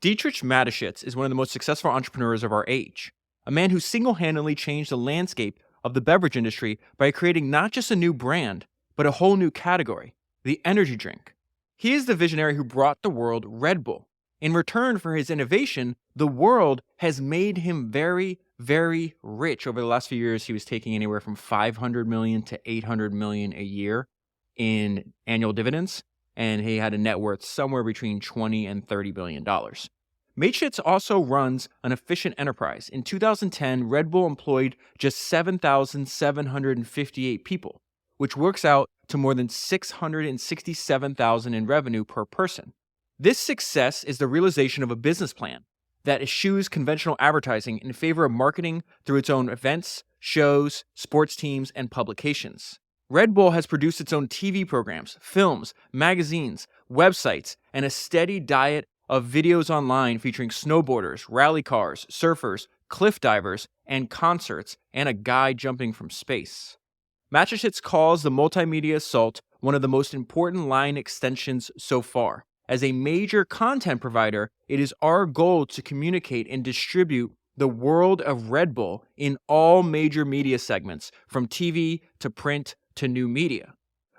Dietrich Mateschitz is one of the most successful entrepreneurs of our age, a man who single-handedly changed the landscape of the beverage industry by creating not just a new brand, but a whole new category, the energy drink. He is the visionary who brought the world Red Bull. In return for his innovation, the world has made him very, very rich. Over the last few years, he was taking anywhere from 500 million to 800 million a year in annual dividends, and he had a net worth somewhere between 20 and 30 billion dollars. Mateschitz also runs an efficient enterprise. In 2010, Red Bull employed just 7,758 people, which works out to more than 667,000 in revenue per person. This success is the realization of a business plan that eschews conventional advertising in favor of marketing through its own events, shows, sports teams, and publications. Red Bull has produced its own TV programs, films, magazines, websites, and a steady diet of videos online featuring snowboarders, rally cars, surfers, cliff divers, and concerts, and a guy jumping from space. Mateschitz calls the multimedia assault one of the most important line extensions so far. As a major content provider, it is our goal to communicate and distribute the world of Red Bull in all major media segments, from TV to print to new media.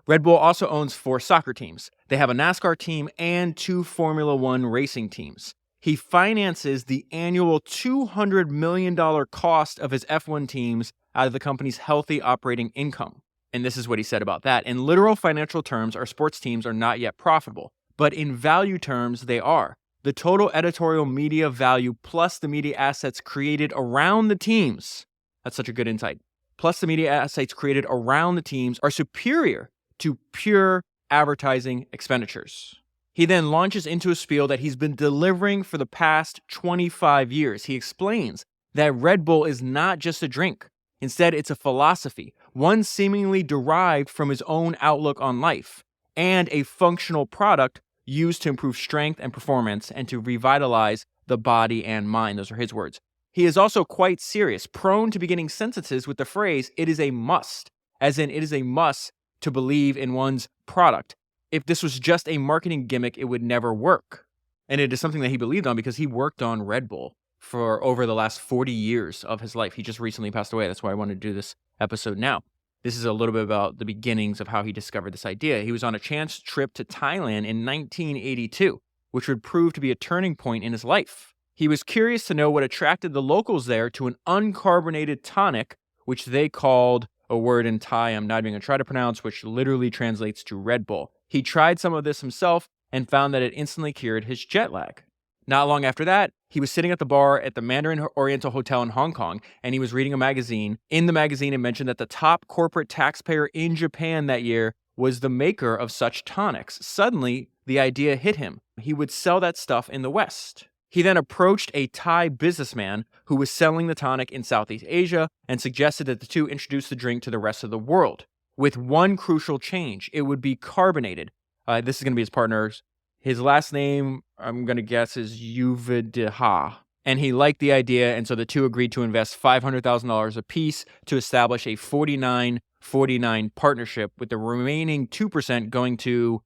Red Bull also owns 4 soccer teams. They have a NASCAR team and 2 Formula One racing teams. He finances the annual $200 million cost of his F1 teams out of the company's healthy operating income. And this is what he said about that. In literal financial terms, our sports teams are not yet profitable, but in value terms, they are. The total editorial media value plus the media assets created around the teams, that's such a good insight, plus the media assets created around the teams are superior to pure advertising expenditures. He then launches into a spiel that he's been delivering for the past 25 years. He explains that Red Bull is not just a drink. Instead, it's a philosophy, one seemingly derived from his own outlook on life, and a functional product used to improve strength and performance and to revitalize the body and mind. Those are his words. He is also quite serious, prone to beginning sentences with the phrase, "it is a must," as in it is a must to believe in one's product. If this was just a marketing gimmick, it would never work. And it is something that he believed on because he worked on Red Bull for over the last 40 years of his life. He just recently passed away. That's why I wanted to do this episode now. This is a little bit about the beginnings of how he discovered this idea. He was on a chance trip to Thailand in 1982, which would prove to be a turning point in his life. He was curious to know what attracted the locals there to an uncarbonated tonic, which they called a word in Thai I'm not even going to try to pronounce, which literally translates to Red Bull. He tried some of this himself and found that it instantly cured his jet lag. Not long after that, he was sitting at the bar at the Mandarin Oriental Hotel in Hong Kong, and he was reading a magazine. In the magazine, it mentioned that the top corporate taxpayer in Japan that year was the maker of such tonics. Suddenly, the idea hit him. He would sell that stuff in the West. He then approached a Thai businessman who was selling the tonic in Southeast Asia and suggested that the two introduce the drink to the rest of the world, with one crucial change. It would be carbonated. This is going to be his partner's. His last name, I'm going to guess, is Yuvidaha. And he liked the idea, and so the two agreed to invest $500,000 apiece to establish a 49-49 partnership, with the remaining 2% going to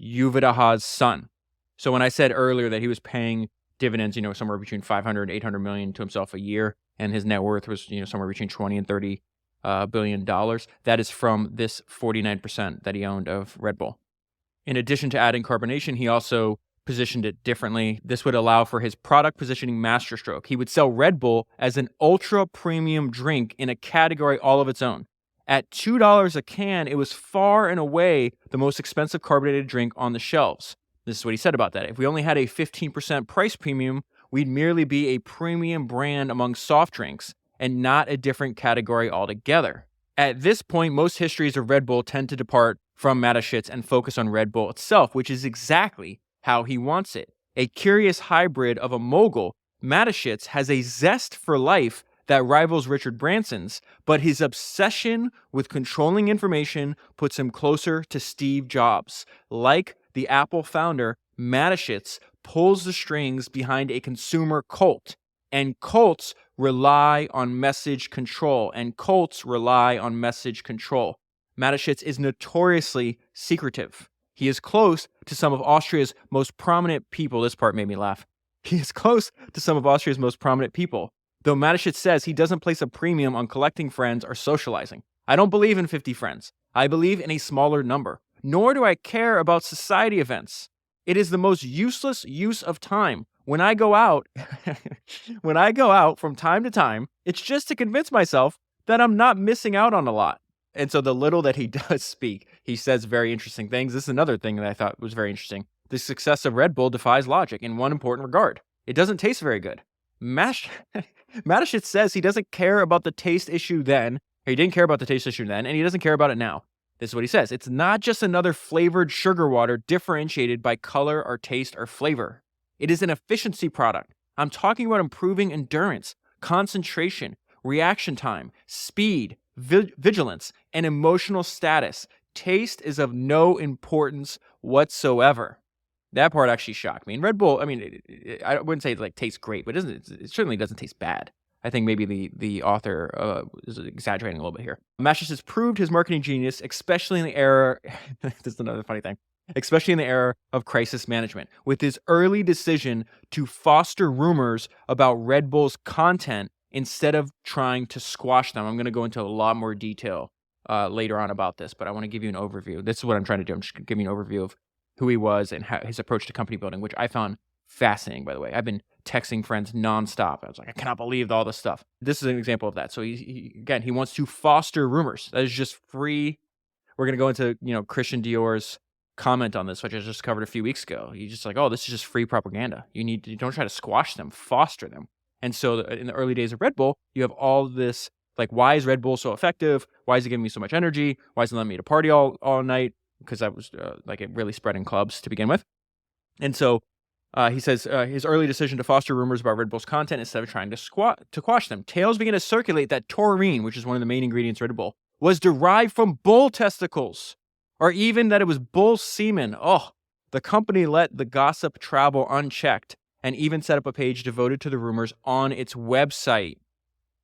Yuvidaha's son. So when I said earlier that he was paying dividends, somewhere between 500 and 800 million to himself a year, and his net worth was, somewhere between 20 and 30 billion dollars, that is from this 49% that he owned of Red Bull. In addition to adding carbonation, he also positioned it differently. This would allow for his product positioning masterstroke. He would sell Red Bull as an ultra premium drink in a category all of its own. At $2 a can, it was far and away the most expensive carbonated drink on the shelves. This is what he said about that. If we only had a 15% price premium, we'd merely be a premium brand among soft drinks and not a different category altogether. At this point, most histories of Red Bull tend to depart from Mateschitz and focus on Red Bull itself, which is exactly how he wants it. A curious hybrid of a mogul, Mateschitz has a zest for life that rivals Richard Branson's, but his obsession with controlling information puts him closer to Steve Jobs. Like the Apple founder, Mateschitz pulls the strings behind a consumer cult, and cults rely on message control, Mateschitz is notoriously secretive. He is close to some of Austria's most prominent people. This part made me laugh. He is close to some of Austria's most prominent people, though Mateschitz says he doesn't place a premium on collecting friends or socializing. I don't believe in 50 friends. I believe in a smaller number. Nor do I care about society events. It is the most useless use of time. When I go out, from time to time, it's just to convince myself that I'm not missing out on a lot. And so the little that he does speak, he says very interesting things. This is another thing that I thought was very interesting. The success of Red Bull defies logic in one important regard. It doesn't taste very good. Mateschitz says he doesn't care about the taste issue then. He didn't care about the taste issue then, and he doesn't care about it now. This is what he says. It's not just another flavored sugar water differentiated by color or taste or flavor. It is an efficiency product. I'm talking about improving endurance, concentration, reaction time, speed, vigilance, and emotional status. Taste is of no importance whatsoever. That part actually shocked me. And Red Bull, I mean, I wouldn't say it like tastes great, but it certainly doesn't taste bad. I think maybe the author is exaggerating a little bit here. Mateschitz has proved his marketing genius, especially in the era. This is another funny thing. Especially in the era of crisis management, with his early decision to foster rumors about Red Bull's content instead of trying to squash them. I'm going to go into a lot more detail later on about this, but I want to give you an overview. This is what I'm trying to do. I'm just giving you an overview of who he was and his approach to company building, which I found fascinating, by the way. I've been texting friends nonstop. I was like, I cannot believe all this stuff. This is an example of that. So he wants to foster rumors. That is just free. We're going to go into, Christian Dior's comment on this, which I just covered a few weeks ago. He's just like, oh, this is just free propaganda. You don't try to squash them, foster them. And so in the early days of Red Bull, you have all this, like, why is Red Bull so effective? Why is it giving me so much energy? Why is it letting me to party all night? Because I was it really spread in clubs to begin with. And so he says his early decision to foster rumors about Red Bull's content instead of trying to quash them. Tales began to circulate that taurine, which is one of the main ingredients of Red Bull, was derived from bull testicles, or even that it was bull semen. Oh, the company let the gossip travel unchecked and even set up a page devoted to the rumors on its website.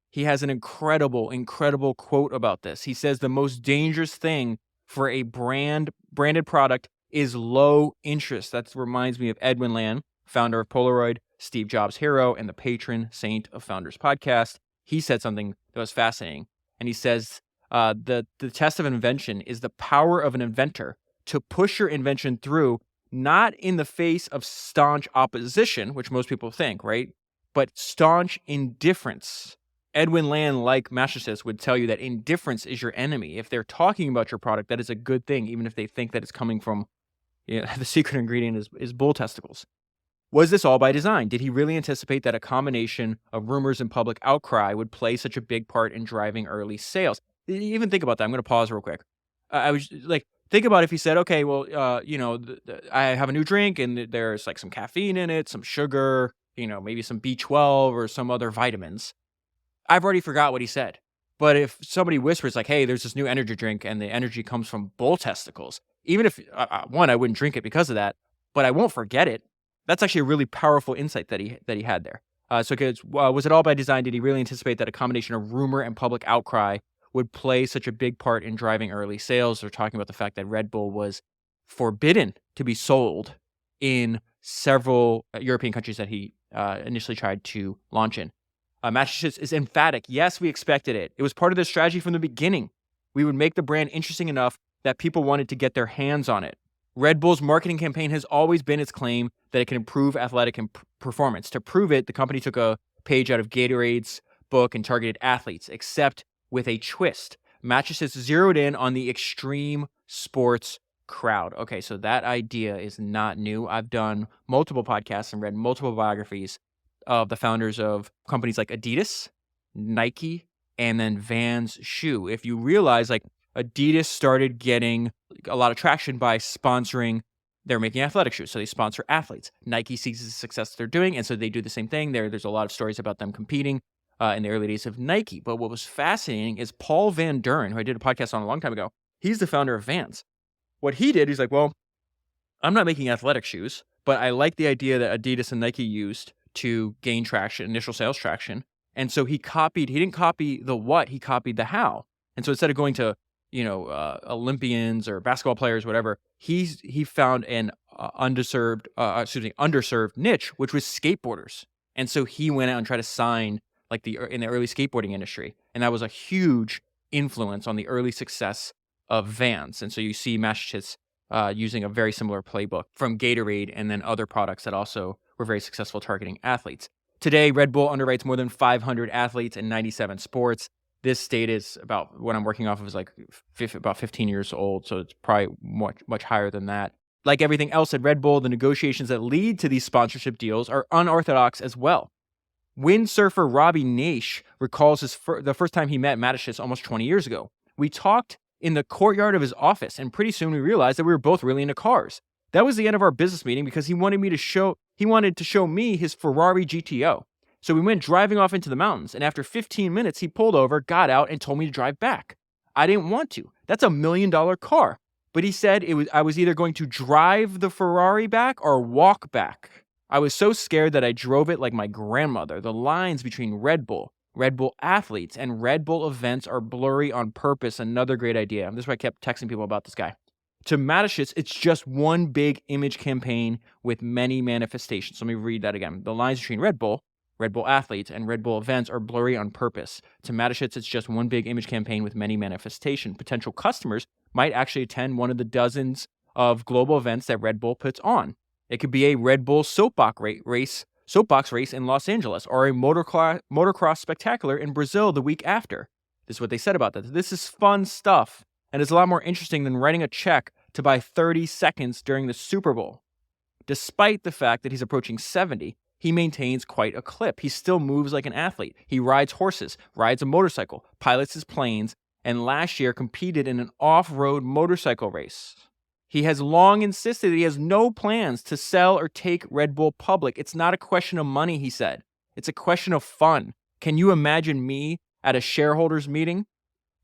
He has an incredible quote about this. He says the most dangerous thing for a branded product is low interest. That reminds me of Edwin Land, founder of Polaroid, Steve Jobs' hero, and the patron saint of Founders Podcast. He said something that was fascinating. And he says, the test of invention is the power of an inventor to push your invention through, not in the face of staunch opposition, which most people think, right? But staunch indifference. Edwin Land, like Mateschitz, would tell you that indifference is your enemy. If they're talking about your product, that is a good thing, even if they think that it's coming from, the secret ingredient is bull testicles. Was this all by design? Did he really anticipate that a combination of rumors and public outcry would play such a big part in driving early sales? Even think about that. I'm going to pause real quick. I was like, think about if he said, okay, well, I have a new drink and there's like some caffeine in it, some sugar, maybe some B12 or some other vitamins. I've already forgot what he said. But if somebody whispers like, hey, there's this new energy drink and the energy comes from bull testicles, even if, one, I wouldn't drink it because of that, but I won't forget it. That's actually a really powerful insight that he had there. Was it all by design? Did he really anticipate that a combination of rumor and public outcry would play such a big part in driving early sales? They're talking about the fact that Red Bull was forbidden to be sold in several European countries that he initially tried to launch in. Mateschitz is emphatic. Yes, we expected it. It was part of the strategy from the beginning. We would make the brand interesting enough that people wanted to get their hands on it. Red Bull's marketing campaign has always been its claim that it can improve athletic performance. To prove it, the company took a page out of Gatorade's book and targeted athletes, except with a twist. Mateschitz zeroed in on the extreme sports crowd. Okay, so that idea is not new. I've done multiple podcasts and read multiple biographies of the founders of companies like Adidas, Nike, and then Vans shoe. If you realize, like, Adidas started getting a lot of traction by sponsoring, they're making athletic shoes, so they sponsor athletes. Nike sees the success they're doing, and so they do the same thing. There's a lot of stories about them competing in the early days of Nike. But what was fascinating is Paul Van Duren, who I did a podcast on a long time ago, he's the founder of Vans. What he did, he's like, well, I'm not making athletic shoes, but I like the idea that Adidas and Nike used to gain traction, initial sales traction. And so he didn't copy the what, he copied the how. And so instead of going to Olympians or basketball players, whatever. He found an underserved niche, which was skateboarders. And so he went out and tried to sign in the early skateboarding industry. And that was a huge influence on the early success of Vans. And so you see Mateschitz using a very similar playbook from Gatorade and then other products that also were very successful targeting athletes. Today, Red Bull underwrites more than 500 athletes in 97 sports. This state is about what I'm working off of is about 15 years old, so it's probably much higher than that. Like everything else at Red Bull, the negotiations that lead to these sponsorship deals are unorthodox as well. Windsurfer Robbie Naish recalls the first time he met Mateschitz almost 20 years ago. We talked in the courtyard of his office, and pretty soon we realized that we were both really into cars. That was the end of our business meeting because he wanted to show me his Ferrari GTO. So we went driving off into the mountains, and after 15 minutes, he pulled over, got out, and told me to drive back. I didn't want to. That's $1 million car. But he said I was either going to drive the Ferrari back or walk back. I was so scared that I drove it like my grandmother. The lines between Red Bull athletes, and Red Bull events are blurry on purpose. Another great idea. This is why I kept texting people about this guy. To Mateschitz, it's just one big image campaign with many manifestations. Let me read that again. The lines between Red Bull athletes, and Red Bull events are blurry on purpose. To Mateschitz, it's just one big image campaign with many manifestations. Potential customers might actually attend one of the dozens of global events that Red Bull puts on. It could be a Red Bull soapbox race in Los Angeles, or a motocross spectacular in Brazil the week after. This is what they said about that. This is fun stuff, and it's a lot more interesting than writing a check to buy 30 seconds during the Super Bowl. Despite the fact that he's approaching 70, he maintains quite a clip. He still moves like an athlete. He rides horses, rides a motorcycle, pilots his planes, and last year competed in an off-road motorcycle race. He has long insisted that he has no plans to sell or take Red Bull public. It's not a question of money, he said. It's a question of fun. Can you imagine me at a shareholders meeting?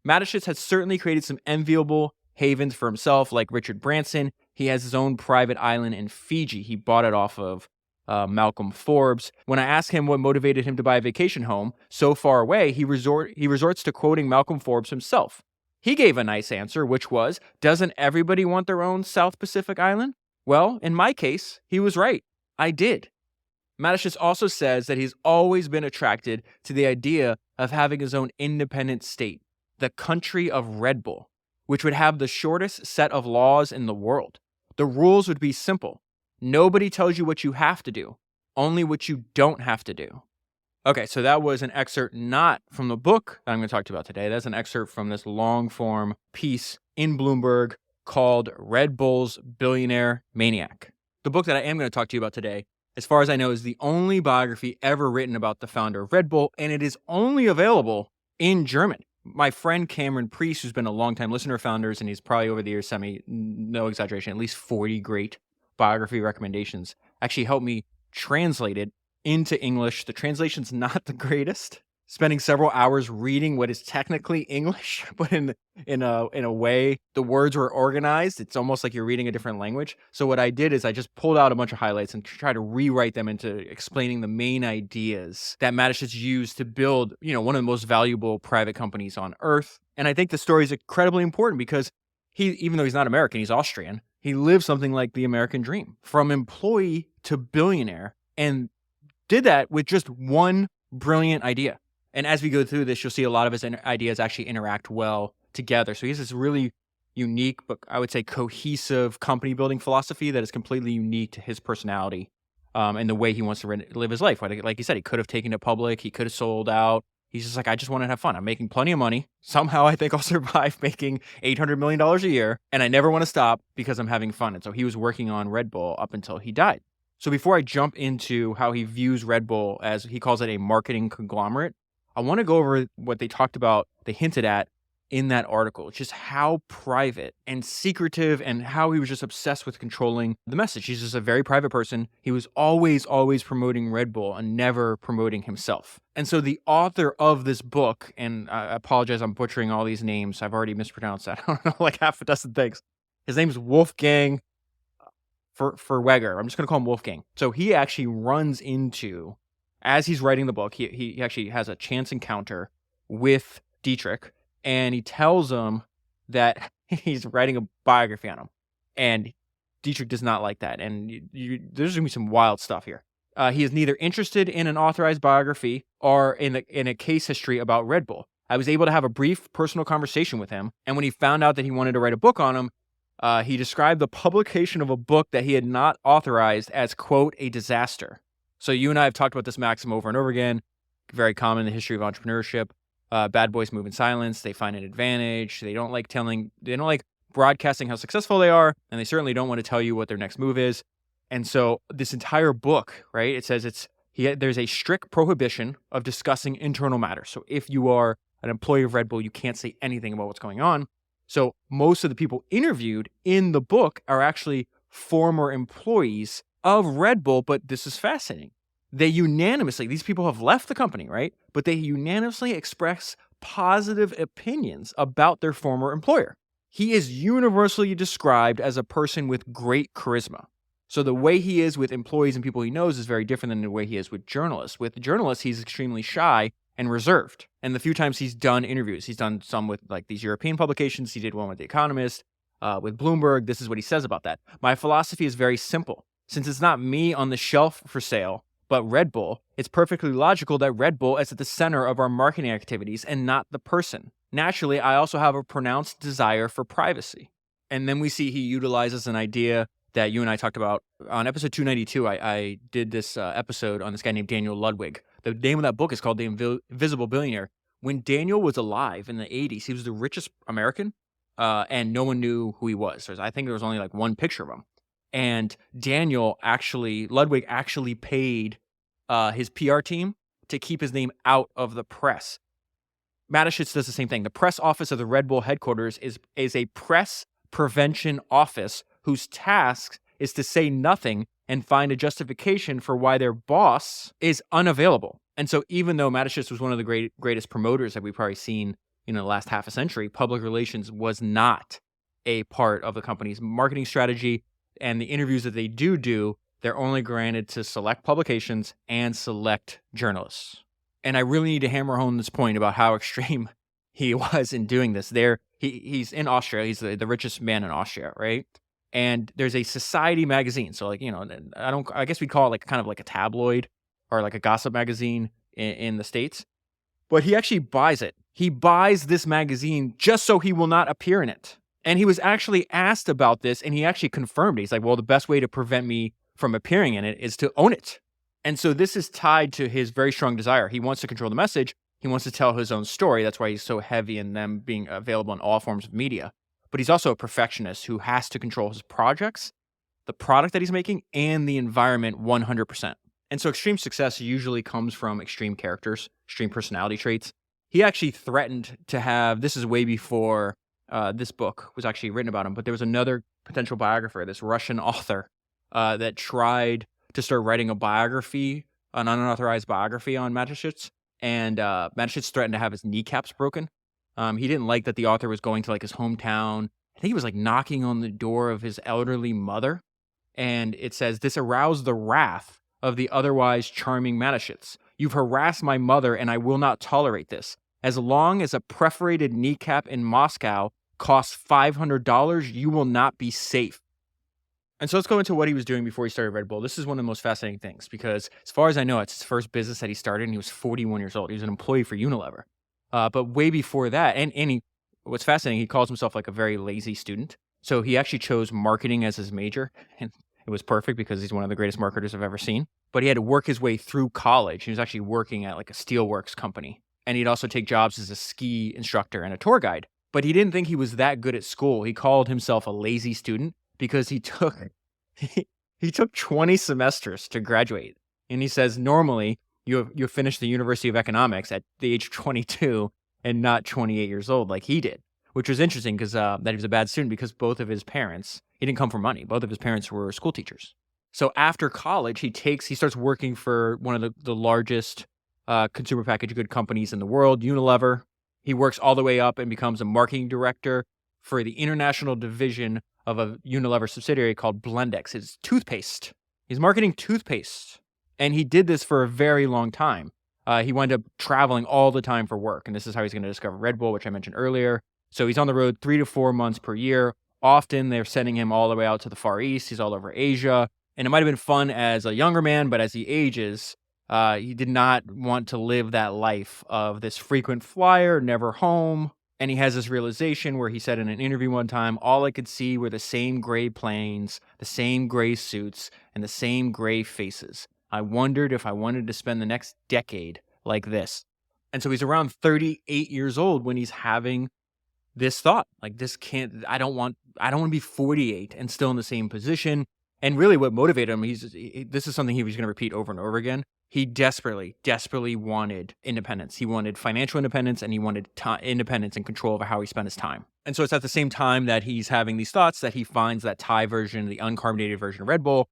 Mateschitz has certainly created some enviable havens for himself, like Richard Branson. He has his own private island in Fiji. He bought it off of Malcolm Forbes. When I ask him what motivated him to buy a vacation home so far away, he resorts to quoting Malcolm Forbes himself. He gave a nice answer, which was, doesn't everybody want their own South Pacific island? Well, in my case, he was right. I did. Mateschitz also says that he's always been attracted to the idea of having his own independent state, the country of Red Bull, which would have the shortest set of laws in the world. The rules would be simple. Nobody tells you what you have to do, only what you don't have to do. Okay, so that was an excerpt not from the book that I'm going to talk to you about today. That's an excerpt from this long-form piece in Bloomberg called Red Bull's Billionaire, Maniac. The book that I am going to talk to you about today, as far as I know, is the only biography ever written about the founder of Red Bull, and it is only available in German. My friend Cameron Priest, who's been a longtime listener of Founders, and he's probably over the years sent me, no exaggeration, at least 40 great biography recommendations, actually helped me translate it into English. The translation's not the greatest. Spending several hours reading what is technically English, but in a way the words were organized. It's almost like you're reading a different language. So what I did is I just pulled out a bunch of highlights and tried to rewrite them into explaining the main ideas that Mateschitz used to build, one of the most valuable private companies on earth. And I think the story is incredibly important because even though he's not American, he's Austrian. He lived something like the American dream, from employee to billionaire, and did that with just one brilliant idea. And as we go through this, you'll see a lot of his ideas actually interact well together. So he has this really unique, but I would say cohesive company building philosophy that is completely unique to his personality and the way he wants to live his life. Like you said, he could have taken it public. He could have sold out. He's just like, I just want to have fun. I'm making plenty of money. Somehow I think I'll survive making $800 million a year. And I never want to stop because I'm having fun. And so he was working on Red Bull up until he died. So before I jump into how he views Red Bull, as he calls it, a marketing conglomerate, I want to go over what they talked about, they hinted at in that article, just how private and secretive and how he was just obsessed with controlling the message. He's just a very private person. He was always promoting Red Bull and never promoting himself. And so the author of this book, and I apologize, I'm butchering all these names. I've already mispronounced that. I don't know, like half a dozen things. His name's Wolfgang Verweger. I'm just going to call him Wolfgang. So he actually runs into, as he's writing the book, he actually has a chance encounter with Dietrich, and he tells him that he's writing a biography on him. And Dietrich does not like that. And there's going to be some wild stuff here. He is neither interested in an authorized biography or in a case history about Red Bull. I was able to have a brief personal conversation with him. And when he found out that he wanted to write a book on him, he described the publication of a book that he had not authorized as, quote, a disaster. So you and I have talked about this maxim over and over again. Very common in the history of entrepreneurship. Bad boys move in silence. They find an advantage. They don't like broadcasting how successful they are, and they certainly don't want to tell you what their next move is. And so this entire book, right, it says there's a strict prohibition of discussing internal matters. So if you are an employee of Red Bull, you can't say anything about what's going on. So most of the people interviewed in the book are actually former employees of Red Bull, but this is fascinating. They unanimously, these people have left the company, right? But they unanimously express positive opinions about their former employer. He is universally described as a person with great charisma. So the way he is with employees and people he knows is very different than the way he is with journalists. With journalists, he's extremely shy and reserved. And the few times he's done interviews, he's done some with like these European publications. He did one with The Economist, with Bloomberg. This is what he says about that. My philosophy is very simple. Since it's not me on the shelf for sale, but Red Bull, it's perfectly logical that Red Bull is at the center of our marketing activities and not the person. Naturally, I also have a pronounced desire for privacy. And then we see he utilizes an idea that you and I talked about on episode 292. I did this episode on this guy named Daniel Ludwig. The name of that book is called The Invisible Billionaire. When Daniel was alive in the 80s, he was the richest American, and no one knew who he was. I think there was only like one picture of him. And Ludwig actually paid his PR team to keep his name out of the press. Mateschitz does the same thing. The press office of the Red Bull headquarters is a press prevention office whose task is to say nothing and find a justification for why their boss is unavailable. And so even though Mateschitz was one of the greatest promoters that we've probably seen in the last half a century, public relations was not a part of the company's marketing strategy. And the interviews that they do, they're only granted to select publications and select journalists. And I really need to hammer home this point about how extreme he was in doing this. He's in Austria. He's the richest man in Austria, right? And there's a society magazine. So I guess we'd call it like kind of like a tabloid or like a gossip magazine in the States. But he actually buys it. He buys this magazine just so he will not appear in it. And he was actually asked about this, and he actually confirmed it. He's like, well, the best way to prevent me from appearing in it is to own it. And so this is tied to his very strong desire. He wants to control the message. He wants to tell his own story. That's why he's so heavy in them being available in all forms of media. But he's also a perfectionist who has to control his projects, the product that he's making, and the environment 100%. And so extreme success usually comes from extreme characters, extreme personality traits. He actually threatened to have, this is way before this book was actually written about him, but there was another potential biographer, this Russian author, that tried to start writing an unauthorized biography on Mateschitz. And Mateschitz threatened to have his kneecaps broken. He didn't like that the author was going to like his hometown. I think he was like knocking on the door of his elderly mother. And it says, this aroused the wrath of the otherwise charming Mateschitz. You've harassed my mother and I will not tolerate this. As long as a perforated kneecap in Moscow costs $500, you will not be safe. And so let's go into what he was doing before he started Red Bull. This is one of the most fascinating things because as far as I know, it's his first business that he started and he was 41 years old. He was an employee for Unilever. But way before that, what's fascinating, he calls himself like a very lazy student. So he actually chose marketing as his major, and it was perfect because he's one of the greatest marketers I've ever seen. But he had to work his way through college. He was actually working at like a steelworks company. And he'd also take jobs as a ski instructor and a tour guide. But he didn't think he was that good at school. He called himself a lazy student because he took 20 semesters to graduate. And he says normally you finish the University of Economics at the age of 22 and not 28 years old like he did, which was interesting because that he was a bad student because both of his parents, he didn't come from money. Both of his parents were school teachers. So after college, he starts working for one of the largest consumer packaged good companies in the world, Unilever. He works all the way up and becomes a marketing director for the international division of a Unilever subsidiary called Blendex. It's toothpaste. He's marketing toothpaste. And he did this for a very long time. He wound up traveling all the time for work. And this is how he's going to discover Red Bull, which I mentioned earlier. So he's on the road 3 to 4 months per year. Often they're sending him all the way out to the Far East. He's all over Asia. And it might have been fun as a younger man, but as he ages, he did not want to live that life of this frequent flyer, never home. And he has this realization where he said in an interview one time, all I could see were the same gray planes, the same gray suits, and the same gray faces. I wondered if I wanted to spend the next decade like this. And so he's around 38 years old when he's having this thought, like I don't want to be 48 and still in the same position. And really what motivated him, this is something he was going to repeat over and over again. He desperately wanted independence. He wanted financial independence, and he wanted independence and control over how he spent his time. And so it's at the same time that he's having these thoughts that he finds that Thai version, the uncarbonated version of Red Bull,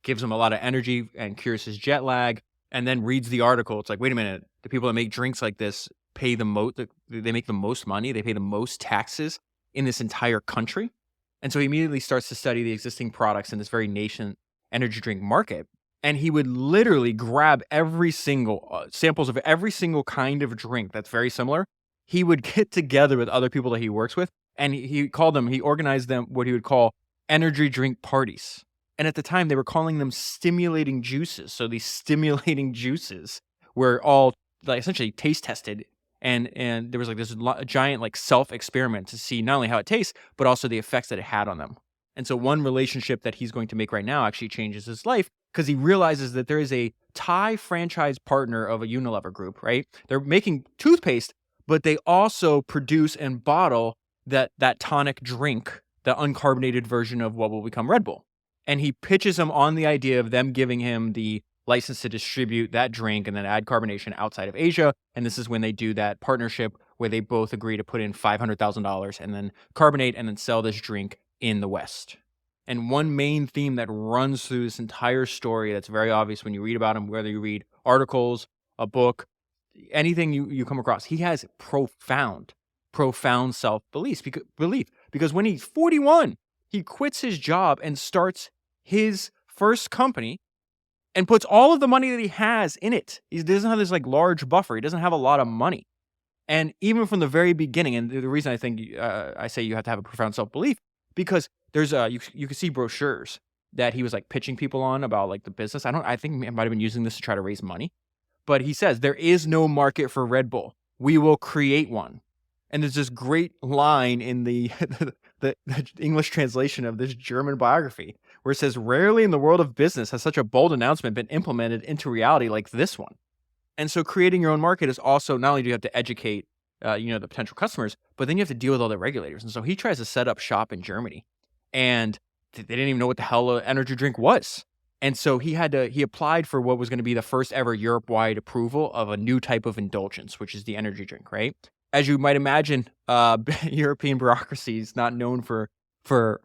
gives him a lot of energy and cures his jet lag, and then reads the article. It's like, wait a minute, the people that make drinks like this pay the most, they make the most money, they pay the most taxes in this entire country. And so he immediately starts to study the existing products in this very nascent energy drink market. And he would literally grab every single samples of every single kind of drink that's very similar. He would get together with other people that he works with, and he organized them what he would call energy drink parties. And at the time, they were calling them stimulating juices. So these stimulating juices were all like essentially taste tested. And there was like this giant like self-experiment to see not only how it tastes, but also the effects that it had on them. And so one relationship that he's going to make right now actually changes his life because he realizes that there is a Thai franchise partner of a Unilever group, right? They're making toothpaste, but they also produce and bottle that tonic drink, the uncarbonated version of what will become Red Bull. And he pitches him on the idea of them giving him the license to distribute that drink and then add carbonation outside of Asia. And this is when they do that partnership where they both agree to put in $500,000 and then carbonate and then sell this drink in the West. And one main theme that runs through this entire story that's very obvious when you read about him, whether you read articles, a book, anything you come across, he has profound self-belief. Because when he's 41, he quits his job and starts his first company and puts all of the money that he has in it. He doesn't have this like large buffer. He doesn't have a lot of money. And even from the very beginning, and the reason I think I say you have to have a profound self-belief, because there's you can see brochures that he was like pitching people on about like the business. I think he might have been using this to try to raise money. But he says, there is no market for Red Bull. We will create one. And there's this great line in the English translation of this German biography where it says, rarely in the world of business has such a bold announcement been implemented into reality like this one. And so creating your own market is also, not only do you have to educate the potential customers, but then you have to deal with all the regulators. And so he tries to set up shop in Germany, and they didn't even know what the hell an energy drink was. And so he applied for what was going to be the first ever Europe-wide approval of a new type of indulgence, which is the energy drink, right? As you might imagine, European bureaucracy is not known for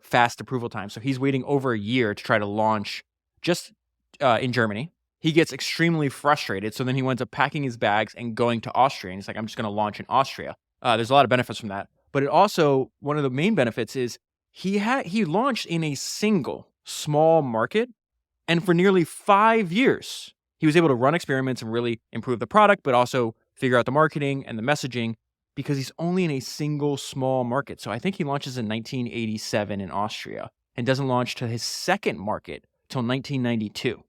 fast approval time. So he's waiting over a year to try to launch just in Germany. He gets extremely frustrated. So then he winds up packing his bags and going to Austria. And he's like, I'm just going to launch in Austria. There's a lot of benefits from that. But it also, one of the main benefits is he launched in a single small market. And for nearly 5 years, he was able to run experiments and really improve the product, but also figure out the marketing and the messaging because he's only in a single small market. So I think he launches in 1987 in Austria and doesn't launch to his second market till 1992.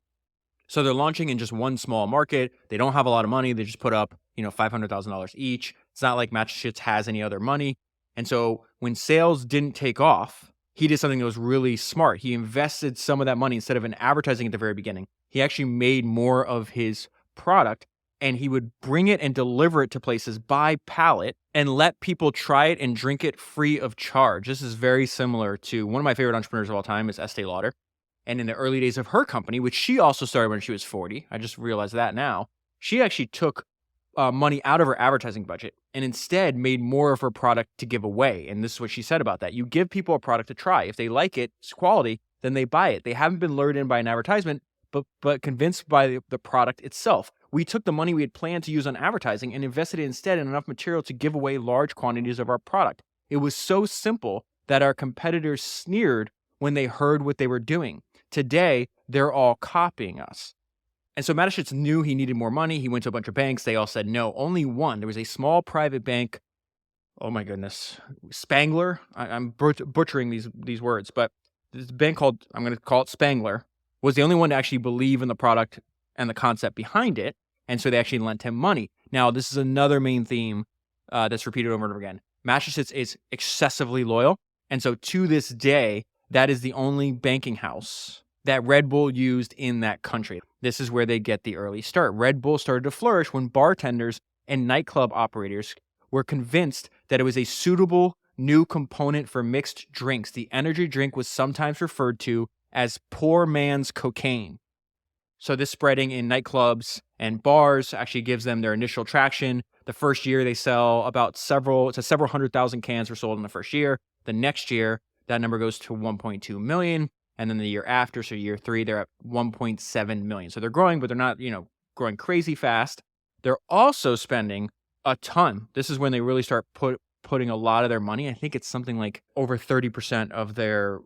So they're launching in just one small market. They don't have a lot of money. They just put up, $500,000 each. It's not like Mateschitz has any other money. And so when sales didn't take off, he did something that was really smart. He invested some of that money instead of in advertising at the very beginning. He actually made more of his product, and he would bring it and deliver it to places by pallet and let people try it and drink it free of charge. This is very similar to one of my favorite entrepreneurs of all time is Estee Lauder. And in the early days of her company, which she also started when she was 40, I just realized that now, she actually took money out of her advertising budget and instead made more of her product to give away. And this is what she said about that. You give people a product to try. If they like it, it's quality, then they buy it. They haven't been lured in by an advertisement, but convinced by the product itself. We took the money we had planned to use on advertising and invested it instead in enough material to give away large quantities of our product. It was so simple that our competitors sneered when they heard what they were doing. Today, they're all copying us. And so Mateschitz knew he needed more money. He went to a bunch of banks. They all said no. Only one. There was a small private bank oh my goodness, Spangler. I'm butchering these words, but this bank called, I'm going to call it Spangler, was the only one to actually believe in the product and the concept behind it, and so they actually lent him money. Now, this is another main theme that's repeated over and over again. Mateschitz is excessively loyal, and so to this day, that is the only banking house that Red Bull used in that country. This is where they get the early start. Red Bull started to flourish when bartenders and nightclub operators were convinced that it was a suitable new component for mixed drinks. The energy drink was sometimes referred to as poor man's cocaine. So this spreading in nightclubs and bars actually gives them their initial traction. The first year they sell several 100,000 cans were sold in the first year. The next year, that number goes to 1.2 million. And then the year after, so year 3, they're at 1.7 million. So they're growing, but they're not, growing crazy fast. They're also spending a ton. This is when they really start putting a lot of their money. I think it's something like over 30% of their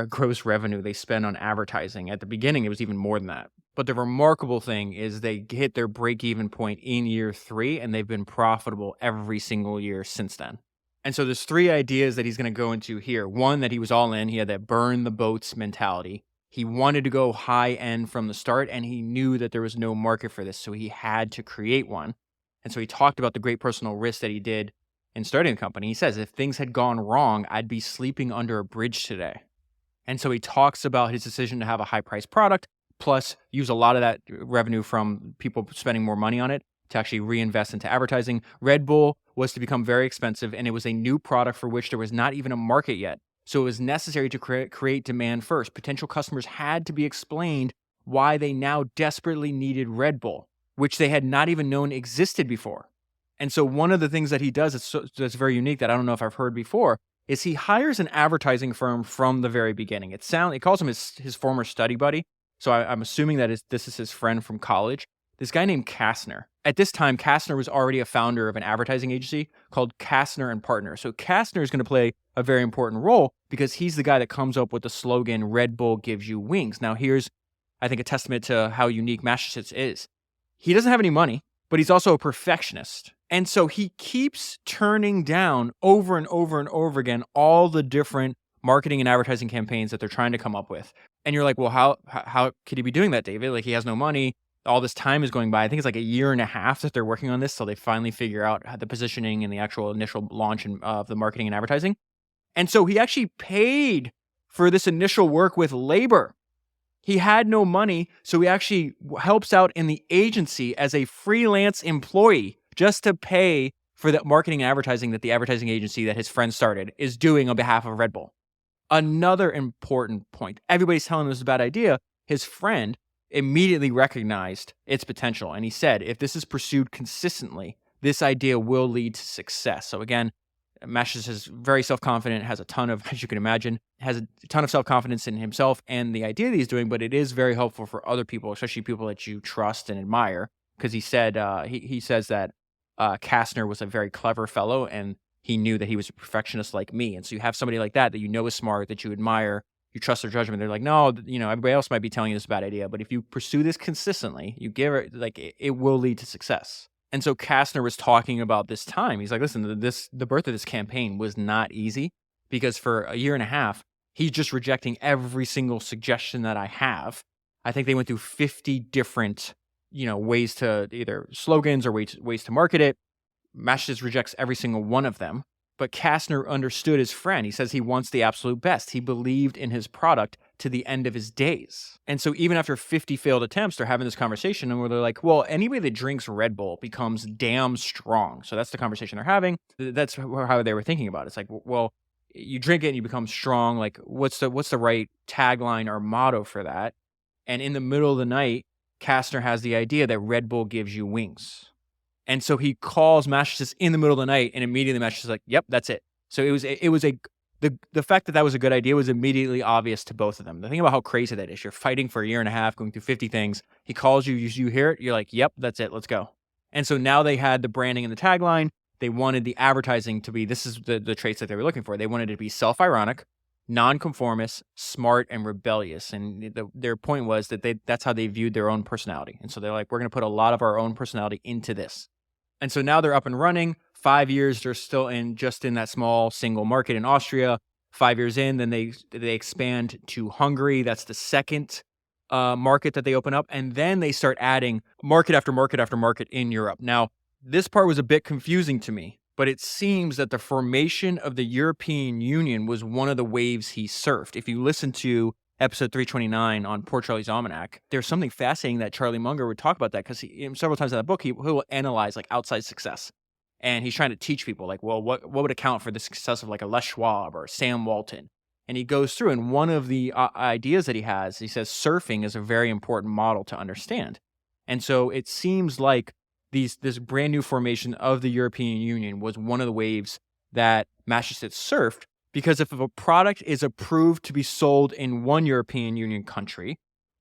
gross revenue they spend on advertising. At the beginning, it was even more than that. But the remarkable thing is they hit their break-even point in year 3, and they've been profitable every single year since then. And so there's 3 ideas that he's going to go into here. One, that he was all in. He had that burn the boats mentality. He wanted to go high end from the start, and he knew that there was no market for this, so he had to create one. And so he talked about the great personal risk that he did in starting the company. He says, if things had gone wrong, I'd be sleeping under a bridge today. And so he talks about his decision to have a high-priced product, plus use a lot of that revenue from people spending more money on it to actually reinvest into advertising. Red Bull was to become very expensive, and it was a new product for which there was not even a market yet. So it was necessary to create demand first. Potential customers had to be explained why they now desperately needed Red Bull, which they had not even known existed before. And so one of the things that he does that's very unique that I don't know if I've heard before is he hires an advertising firm from the very beginning. It calls him his former study buddy. So I'm assuming that this is his friend from college. This guy named Kastner. At this time, Kastner was already a founder of an advertising agency called Kastner and Partners. So Kastner is going to play a very important role because he's the guy that comes up with the slogan, Red Bull gives you wings. Now here's, I think, a testament to how unique Mateschitz is. He doesn't have any money, but he's also a perfectionist. And so he keeps turning down over and over and over again all the different marketing and advertising campaigns that they're trying to come up with. And you're like, well, how could he be doing that, David? Like, he has no money. All this time is going by. I think it's like a year and a half that they're working on this till they finally figure out the positioning and the actual initial launch of the marketing and advertising. And so he actually paid for this initial work with labor. He had no money, so he actually helps out in the agency as a freelance employee just to pay for the marketing and advertising that the advertising agency that his friend started is doing on behalf of Red Bull. Another important point. Everybody's telling him this is a bad idea. His friend immediately recognized its potential, and he said, if this is pursued consistently, this idea will lead to success. So again, Mateschitz is very self-confident, has a ton of, as you can imagine, has a ton of self-confidence in himself and the idea that he's doing, but it is very helpful for other people, especially people that you trust and admire, because he said, he says that Kastner was a very clever fellow, and he knew that he was a perfectionist like me. And so you have somebody like that you know is smart, that you admire, you trust their judgment. They're like, no, everybody else might be telling you this is a bad idea, but if you pursue this consistently, you give it, it will lead to success. And so Kastner was talking about this time. He's like, listen, the birth of this campaign was not easy because for a year and a half, he's just rejecting every single suggestion that I have. I think they went through 50 different, ways to either slogans or ways to market it. Mateschitz rejects every single one of them. But Kastner understood his friend. He says he wants the absolute best. He believed in his product to the end of his days. And so even after 50 failed attempts, they're having this conversation and where they're like, well, anybody that drinks Red Bull becomes damn strong. So that's the conversation they're having. That's how they were thinking about it. It's like, well, you drink it and you become strong. Like, what's the right tagline or motto for that? And in the middle of the night, Kastner has the idea that Red Bull gives you wings. And so he calls Mateschitz in the middle of the night, and immediately Mateschitz is like, "Yep, that's it." So the fact that was a good idea was immediately obvious to both of them. The thing about how crazy that is, you're fighting for a year and a half, going through 50 things. He calls you, you hear it, you're like, "Yep, that's it. Let's go." And so now they had the branding and the tagline. They wanted the advertising to be, this is the traits that they were looking for. They wanted it to be self-ironic, nonconformist, smart, and rebellious. And their point was that that's how they viewed their own personality. And so they're like, we're going to put a lot of our own personality into this. And so now they're up and running. 5 years, they're still just in that small single market in Austria. 5 years in, then they expand to Hungary. That's the second market that they open up. And then they start adding market after market after market in Europe. Now, this part was a bit confusing to me, but it seems that the formation of the European Union was one of the waves he surfed. If you listen to episode 329 on Poor Charlie's Almanac, there's something fascinating that Charlie Munger would talk about that, because several times in that book, he will analyze like outside success. And he's trying to teach people like, well, what would account for the success of like a Les Schwab or Sam Walton? And he goes through, and one of the ideas that he says surfing is a very important model to understand. And so it seems like this brand new formation of the European Union was one of the waves that Mateschitz surfed, because if a product is approved to be sold in one European Union country,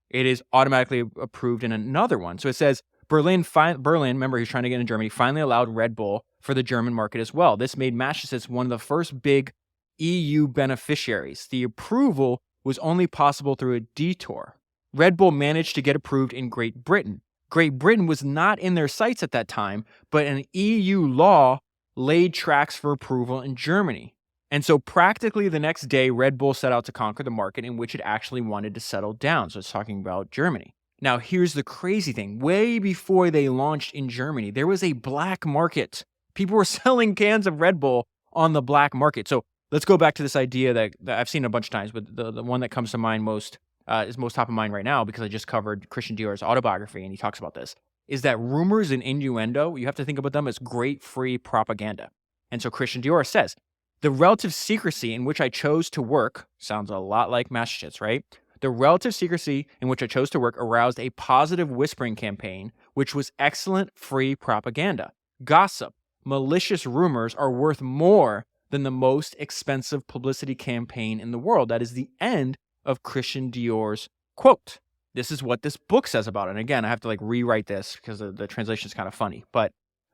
it is automatically approved in another one. So it says Berlin, remember he's trying to get in Germany, finally allowed Red Bull for the German market as well. This made Mateschitz one of the first big EU beneficiaries. The approval was only possible through a detour. Red Bull managed to get approved in Great Britain. Great Britain was not in their sights at that time, but an EU law laid tracks for approval in Germany. And so practically the next day, Red Bull set out to conquer the market in which it actually wanted to settle down. So it's talking about Germany. Now, here's the crazy thing. Way before they launched in Germany, there was a black market. People were selling cans of Red Bull on the black market. So let's go back to this idea that I've seen a bunch of times, but the one that comes to mind is most top of mind right now, because I just covered Christian Dior's autobiography, and he talks about this, is that rumors and innuendo, you have to think about them as great free propaganda. And so Christian Dior says, the relative secrecy in which I chose to work, sounds a lot like Mateschitz, right? The relative secrecy in which I chose to work aroused a positive whispering campaign, which was excellent free propaganda. Gossip, malicious rumors are worth more than the most expensive publicity campaign in the world. That is the end of Christian Dior's quote. This is what this book says about it. And again, I have to like rewrite this because the translation is kind of funny, but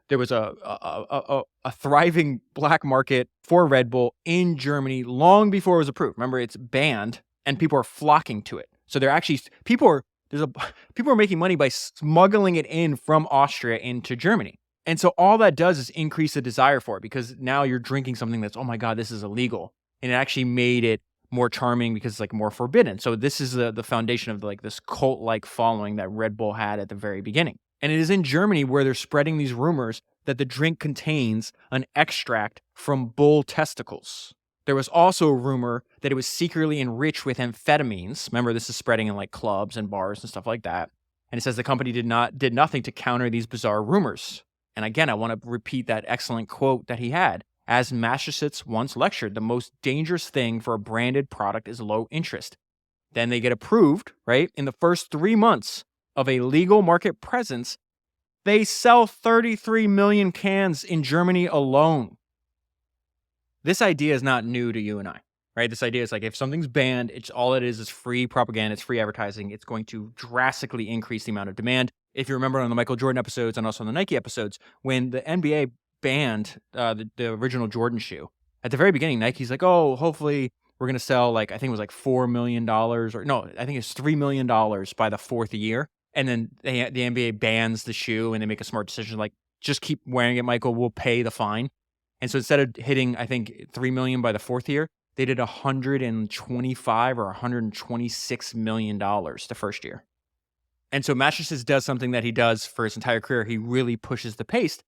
there was a thriving black market for Red Bull in Germany long before it was approved. Remember, it's banned, and people are flocking to it. So they're actually people are making money by smuggling it in from Austria into Germany. And so all that does is increase the desire for it, because now you're drinking something that's, oh my God, this is illegal. And it actually made it more charming because it's like more forbidden. So this is the foundation of like this cult-like following that Red Bull had at the very beginning. And it is in Germany where they're spreading these rumors that the drink contains an extract from bull testicles. There was also a rumor that it was secretly enriched with amphetamines. Remember, this is spreading in like clubs and bars and stuff like that. And it says the company did nothing to counter these bizarre rumors. And again, I want to repeat that excellent quote that he had. As Mateschitz once lectured, the most dangerous thing for a branded product is low interest. Then they get approved, right? In the first 3 months of a legal market presence, they sell 33 million cans in Germany alone. This idea is not new to you and I, right? This idea is like if something's banned, it's all it is free propaganda, it's free advertising. It's going to drastically increase the amount of demand. If you remember on the Michael Jordan episodes and also on the Nike episodes, when the NBA banned the original Jordan shoe, at the very beginning, Nike's like, oh, hopefully we're going to sell like, I think it was like $4 million or no, I think it's $3 million by the fourth year. And then the NBA bans the shoe and they make a smart decision like, just keep wearing it, Michael, we'll pay the fine. And so instead of hitting, I think, $3 million by the fourth year, they did $125 or $126 million the first year. And so Mateschitz does something that he does for his entire career. He really pushes the pace.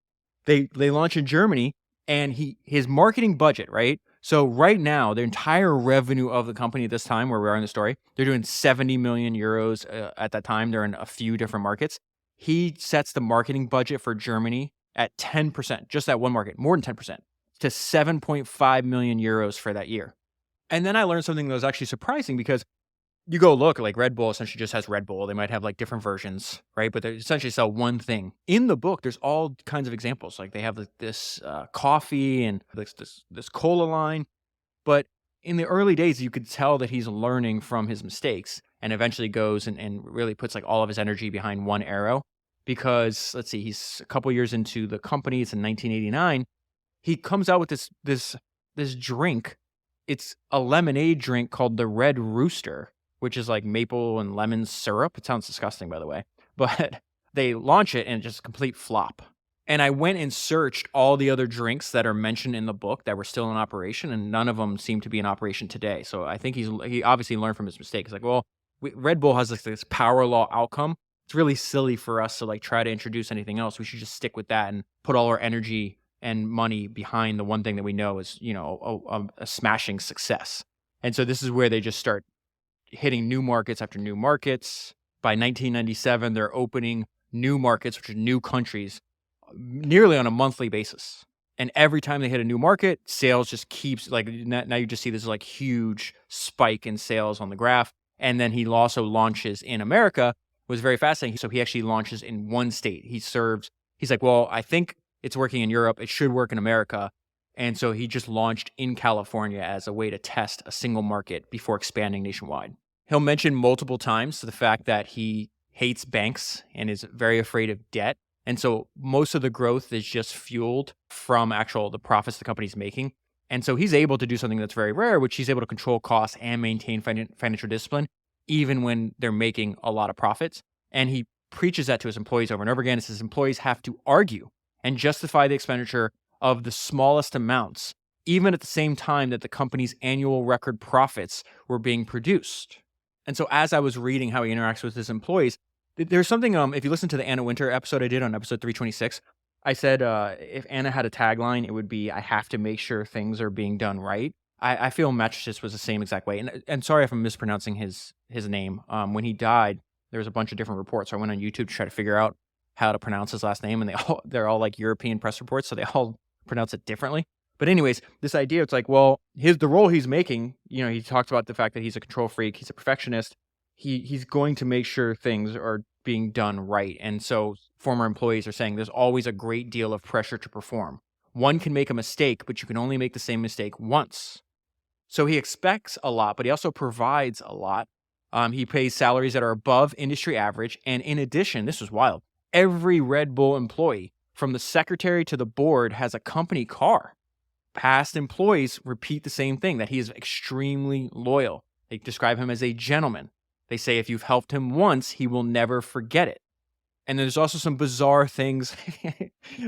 They launch in Germany, and his marketing budget, right? So right now, the entire revenue of the company at this time, where we are in the story, they're doing 70 million euros at that time. They're in a few different markets. He sets the marketing budget for Germany at 10%, just that one market, more than 10%, to 7.5 million euros for that year. And then I learned something that was actually surprising, because you go look, like Red Bull essentially just has Red Bull. They might have like different versions, right? But they essentially sell one thing. In the book, there's all kinds of examples. Like they have like this coffee and this cola line. But in the early days, you could tell that he's learning from his mistakes and eventually goes and really puts like all of his energy behind one arrow. Because let's see, he's a couple years into the company. It's in 1989. He comes out with this drink. It's a lemonade drink called the Red Rooster, which is like maple and lemon syrup. It sounds disgusting, by the way. But they launch it and it's just a complete flop. And I went and searched all the other drinks that are mentioned in the book that were still in operation, and none of them seem to be in operation today. So I think he obviously learned from his mistake. It's like, well, Red Bull has this power law outcome. It's really silly for us to like try to introduce anything else. We should just stick with that and put all our energy and money behind the one thing that we know is, a smashing success. And so this is where they just start hitting new markets after new markets. By 1997, they're opening new markets, which are new countries, nearly on a monthly basis. And every time they hit a new market, sales just keeps like, now you just see this like huge spike in sales on the graph. And then he also launches in America. It was very fascinating. So he actually launches in one state. He's like, well, I think it's working in Europe. It should work in America. And so he just launched in California as a way to test a single market before expanding nationwide. He'll mention multiple times the fact that he hates banks and is very afraid of debt. And so most of the growth is just fueled from the profits the company's making. And so he's able to do something that's very rare, which he's able to control costs and maintain financial discipline, even when they're making a lot of profits. And he preaches that to his employees over and over again. It says employees have to argue and justify the expenditure of the smallest amounts, even at the same time that the company's annual record profits were being produced. And so as I was reading how he interacts with his employees, there's something, if you listen to the Anna Wintour episode I did on episode 326, I said if Anna had a tagline, it would be, I have to make sure things are being done right. I feel Mateschitz was the same exact way. And sorry if I'm mispronouncing his name. When he died, there was a bunch of different reports. So I went on YouTube to try to figure out how to pronounce his last name, and they're all like European press reports, so they all pronounce it differently. But anyways, this idea, it's like, well, the role he's making, he talks about the fact that he's a control freak, he's a perfectionist. He's going to make sure things are being done right. And so former employees are saying there's always a great deal of pressure to perform. One can make a mistake, but you can only make the same mistake once. So he expects a lot, but he also provides a lot. He pays salaries that are above industry average. And in addition, this was wild, every Red Bull employee, from the secretary to the board, has a company car. Past employees repeat the same thing, that he is extremely loyal. They describe him as a gentleman. They say if you've helped him once, he will never forget it. And there's also some bizarre things.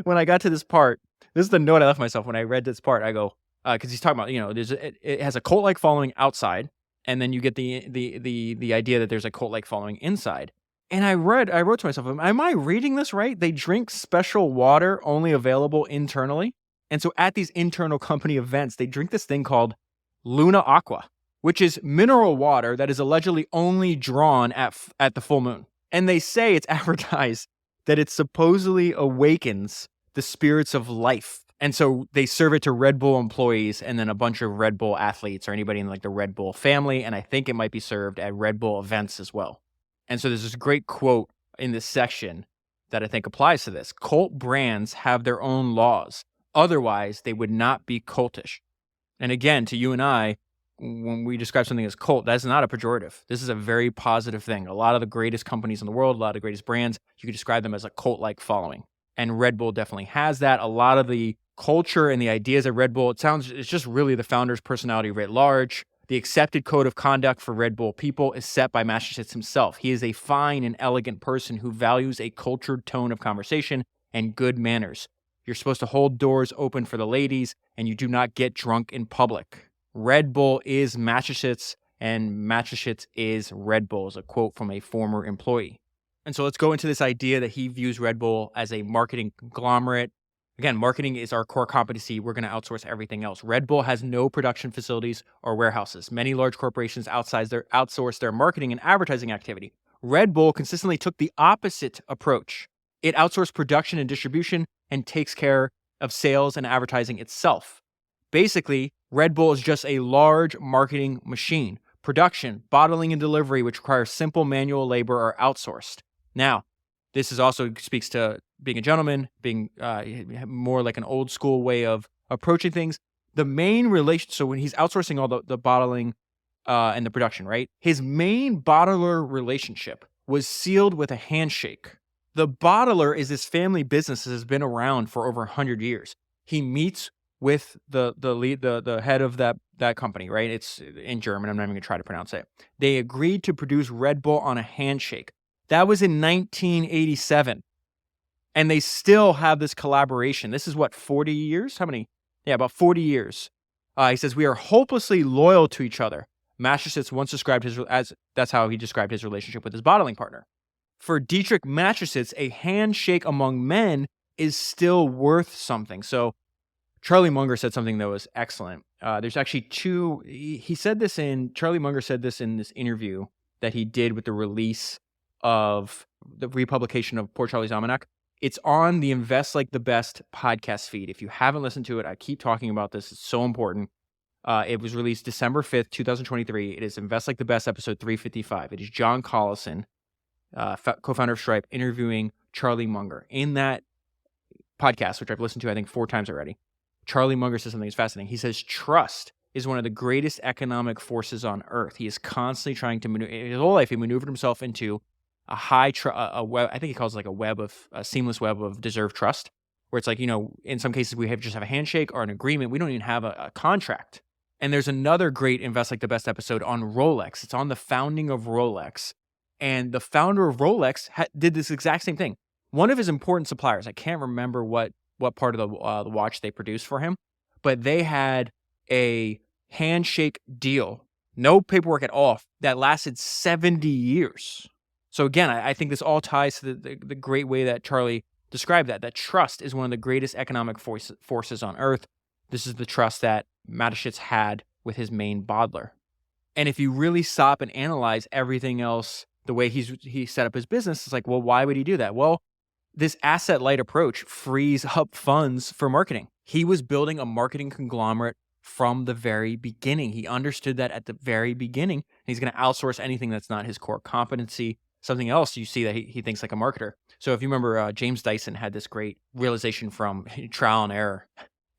When I got to this part, this is the note I left myself when I read this part. I go, because he's talking about, it has a cult-like following outside, and then you get the idea that there's a cult-like following inside. And I wrote to myself, am I reading this right? They drink special water only available internally. And so at these internal company events, they drink this thing called Luna Aqua, which is mineral water that is allegedly only drawn at the full moon. And they say it's advertised that it supposedly awakens the spirits of life. And so they serve it to Red Bull employees and then a bunch of Red Bull athletes or anybody in like the Red Bull family. And I think it might be served at Red Bull events as well. And so there's this great quote in this section that I think applies to this. Cult brands have their own laws. Otherwise, they would not be cultish. And again, to you and I, when we describe something as cult, that's not a pejorative. This is a very positive thing. A lot of the greatest companies in the world, a lot of the greatest brands, you could describe them as a cult-like following. And Red Bull definitely has that. A lot of the culture and the ideas at Red Bull, it's just really the founder's personality writ large. The accepted code of conduct for Red Bull people is set by Mateschitz himself. He is a fine and elegant person who values a cultured tone of conversation and good manners. You're supposed to hold doors open for the ladies, and you do not get drunk in public. Red Bull is Mateschitz, and Mateschitz is Red Bull, is a quote from a former employee. And so let's go into this idea that he views Red Bull as a marketing conglomerate. Again, marketing is our core competency. We're going to outsource everything else. Red Bull has no production facilities or warehouses. Many large corporations outsource their marketing and advertising activity. Red Bull consistently took the opposite approach. It outsourced production and distribution and takes care of sales and advertising itself. Basically, Red Bull is just a large marketing machine. Production, bottling, and delivery, which requires simple manual labor, are outsourced. Now, this is also speaks to being a gentleman, being more like an old school way of approaching things. The main relation, so when he's outsourcing all the bottling and the production, right? His main bottler relationship was sealed with a handshake. The bottler is his family business that has been around for over 100 years. He meets with the head of that company, right? It's in German. I'm not even going to try to pronounce it. They agreed to produce Red Bull on a handshake. That was in 1987. And they still have this collaboration. This is what, 40 years? How many? Yeah, about 40 years. He says, we are hopelessly loyal to each other. Mateschitz once described that's how he described his relationship with his bottling partner. For Dietrich Mateschitz, a handshake among men is still worth something. So Charlie Munger said something that was excellent. There's actually two. Charlie Munger said this in this interview that he did with the release of the republication of Poor Charlie's Almanac. It's on the Invest Like the Best podcast feed. If you haven't listened to it, I keep talking about this. It's so important. It was released December 5th, 2023. It is Invest Like the Best, episode 355. It is John Collison, co-founder of Stripe, interviewing Charlie Munger. In that podcast, which I've listened to, I think, 4 times already, Charlie Munger says something that's fascinating. He says, trust is one of the greatest economic forces on earth. He is constantly trying to maneuver. His whole life, he maneuvered himself into a web. I think he calls it like a seamless web of deserved trust, where it's like, in some cases we just have a handshake or an agreement. We don't even have a contract. And there's another great Invest Like the Best episode on Rolex. It's on the founding of Rolex. And the founder of Rolex did this exact same thing. One of his important suppliers, I can't remember what part of the watch they produced for him, but they had a handshake deal, no paperwork at all, that lasted 70 years. So again, I think this all ties to the great way that Charlie described that trust is one of the greatest economic forces on earth. This is the trust that Mateschitz had with his main bottler. And if you really stop and analyze everything else, the way he set up his business, it's like, well, why would he do that? Well, this asset-light approach frees up funds for marketing. He was building a marketing conglomerate from the very beginning. He understood that at the very beginning. He's going to outsource anything that's not his core competency. Something else you see that he thinks like a marketer. So if you remember, James Dyson had this great realization from trial and error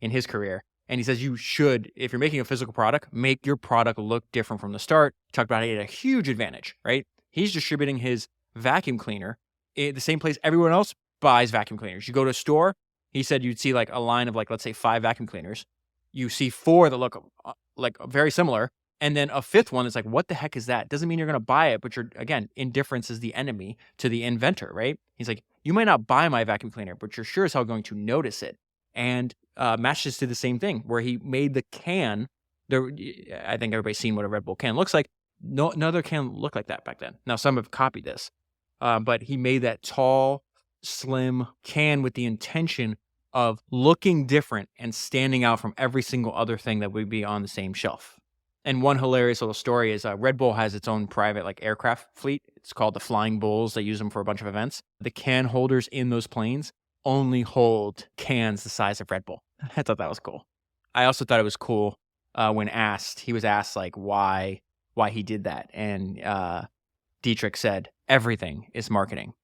in his career. And he says you should, if you're making a physical product, make your product look different from the start. He talked about how he had a huge advantage, right? He's distributing his vacuum cleaner at the same place everyone else buys vacuum cleaners. You go to a store, he said you'd see like a line of like, let's say 5 vacuum cleaners. You see 4 that look like very similar. And then a 5th one is like, what the heck is that? Doesn't mean you're going to buy it, but again, indifference is the enemy to the inventor, right? He's like, you might not buy my vacuum cleaner, but you're sure as hell going to notice it. And Mateschitz did the same thing, where he made the can. I think everybody's seen what a Red Bull can looks like. No other can looked like that back then. Now, some have copied this, but he made that tall, slim can with the intention of looking different and standing out from every single other thing that would be on the same shelf. And one hilarious little story is Red Bull has its own private aircraft fleet. It's called the Flying Bulls. They use them for a bunch of events. The can holders in those planes only hold cans the size of Red Bull. I thought that was cool. I also thought it was cool when he was asked why he did that. And Dietrich said, everything is marketing.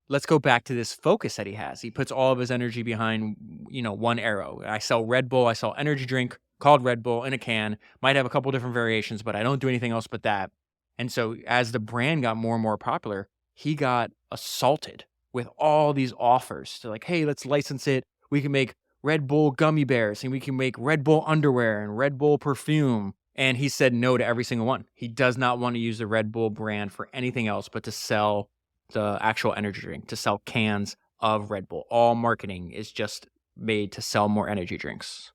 Let's go back to this focus that he has. He puts all of his energy behind, one arrow. I sell Red Bull. I sell energy drink called Red Bull in a can. Might have a couple different variations, but I don't do anything else but that. And so as the brand got more and more popular, he got assaulted with all these offers. They're like, hey, let's license it. We can make Red Bull gummy bears, and we can make Red Bull underwear and Red Bull perfume. And he said no to every single one. He does not want to use the Red Bull brand for anything else but to sell the actual energy drink, to sell cans of Red Bull. All marketing is just made to sell more energy drinks.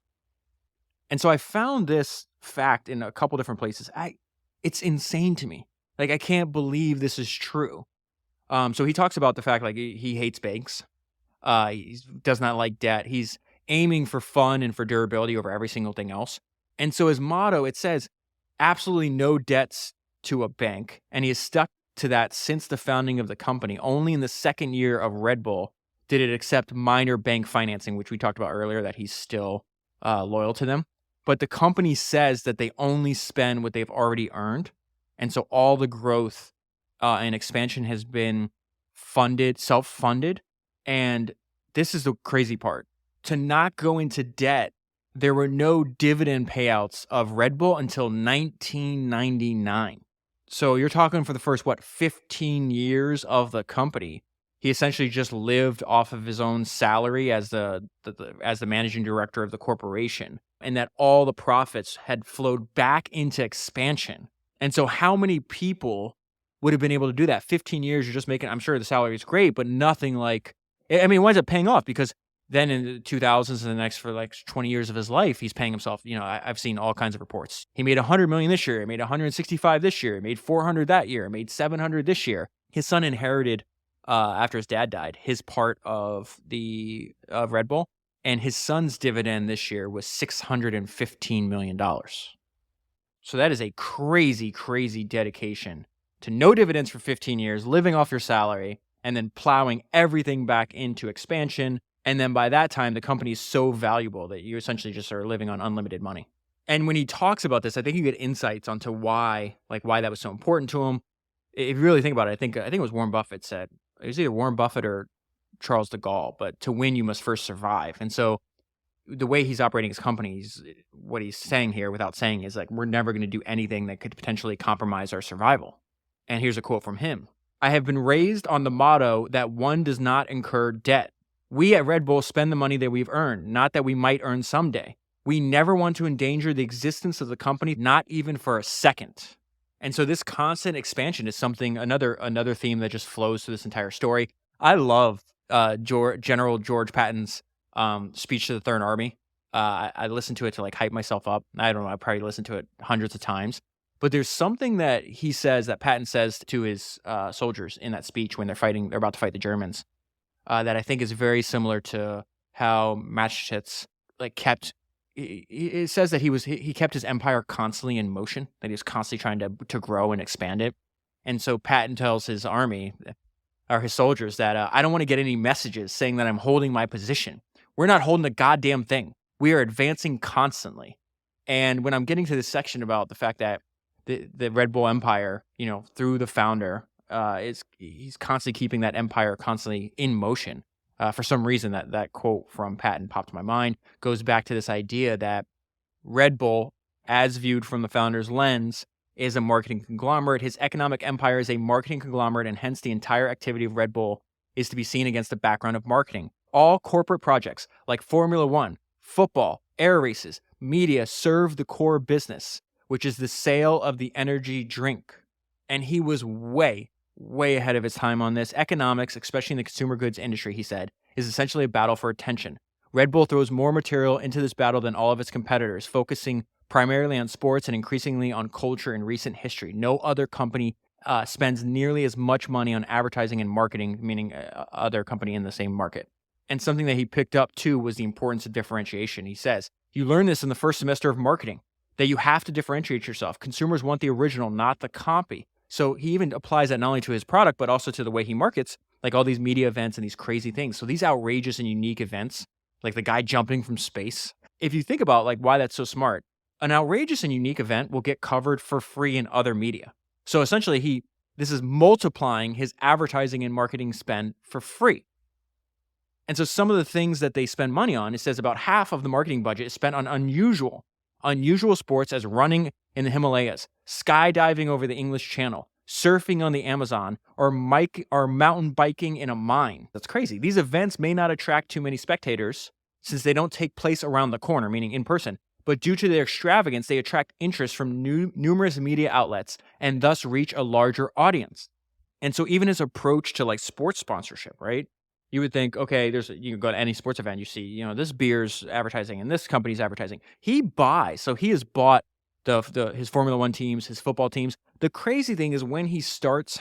And so I found this fact in a couple different places. It's insane to me. I can't believe this is true. So he talks about the fact he hates banks. He does not like debt. He's aiming for fun and for durability over every single thing else. And so his motto, it says, absolutely no debts to a bank. And he has stuck to that since the founding of the company. Only in the second year of Red Bull did it accept minor bank financing, which we talked about earlier, that he's still loyal to them. But the company says that they only spend what they've already earned. And so all the growth and expansion has been self-funded. And this is the crazy part. To not go into debt, there were no dividend payouts of Red Bull until 1999. So you're talking for the first, 15 years of the company, he essentially just lived off of his own salary as the managing director of the corporation, and that all the profits had flowed back into expansion. And so how many people would have been able to do that? 15 years, you're just making, I'm sure the salary is great, but nothing like I mean, it winds up paying off because then in the 2000s and the next for like 20 years of his life, he's paying himself. I've seen all kinds of reports. He made 100 million this year. He made 165 this year. He made 400 that year. He made 700 this year. His son inherited, after his dad died, his part of Red Bull, and his son's dividend this year was $615 million. So that is a crazy, crazy dedication to no dividends for 15 years, living off your salary, and then plowing everything back into expansion. And then by that time, the company is so valuable that you essentially just are living on unlimited money. And when he talks about this, I think you get insights onto why that was so important to him. If you really think about it, I think it was Warren Buffett said, it was either Warren Buffett or Charles de Gaulle, but to win, you must first survive. And so the way he's operating his companies, what he's saying here without saying is like, we're never going to do anything that could potentially compromise our survival. And here's a quote from him. I have been raised on the motto that one does not incur debt. We at Red Bull spend the money that we've earned, not that we might earn someday. We never want to endanger the existence of the company, not even for a second. And so this constant expansion is another theme that just flows through this entire story. I love General George Patton's speech to the Third Army. I listened to it to like hype myself up. I don't know, I probably listened to it hundreds of times. But there's something that he says, that Patton says to his soldiers in that speech when they're about to fight the Germans, that I think is very similar to how Mateschitz kept. It says that he kept his empire constantly in motion, that he was constantly trying to grow and expand it. And so Patton tells his army, or his soldiers, that I don't want to get any messages saying that I'm holding my position. We're not holding a goddamn thing. We are advancing constantly. And when I'm getting to this section about the fact that the Red Bull empire, through the founder, he's constantly keeping that empire constantly in motion. For some reason, that quote from Patton popped in my mind, goes back to this idea that Red Bull, as viewed from the founder's lens, is a marketing conglomerate. His economic empire is a marketing conglomerate, and hence the entire activity of Red Bull is to be seen against the background of marketing. All corporate projects like Formula One, football, air races, media serve the core business, which is the sale of the energy drink. And he was way ahead of his time on this. Economics, especially in the consumer goods industry, he said, is essentially a battle for attention. Red Bull throws more material into this battle than all of its competitors, focusing primarily on sports and increasingly on culture in recent history. No other company spends nearly as much money on advertising and marketing, meaning other company in the same market. And something that he picked up too was the importance of differentiation. He says, you learn this in the first semester of marketing, that you have to differentiate yourself. Consumers want the original, not the copy. So he even applies that not only to his product, but also to the way he markets, like all these media events and these crazy things. So these outrageous and unique events, like the guy jumping from space. If you think about why that's so smart, an outrageous and unique event will get covered for free in other media. So essentially this is multiplying his advertising and marketing spend for free. And so some of the things that they spend money on, it says about half of the marketing budget is spent on unusual sports as running in the Himalayas, skydiving over the English Channel, surfing on the Amazon, or mountain biking in a mine. That's crazy. These events may not attract too many spectators since they don't take place around the corner, meaning in person, but due to their extravagance, they attract interest from numerous media outlets and thus reach a larger audience. And so even his approach to sports sponsorship, right? You would think, okay, you can go to any sports event, you see, this beer's advertising and this company's advertising. He buys, so he has bought his Formula One teams, his football teams. The crazy thing is when he starts,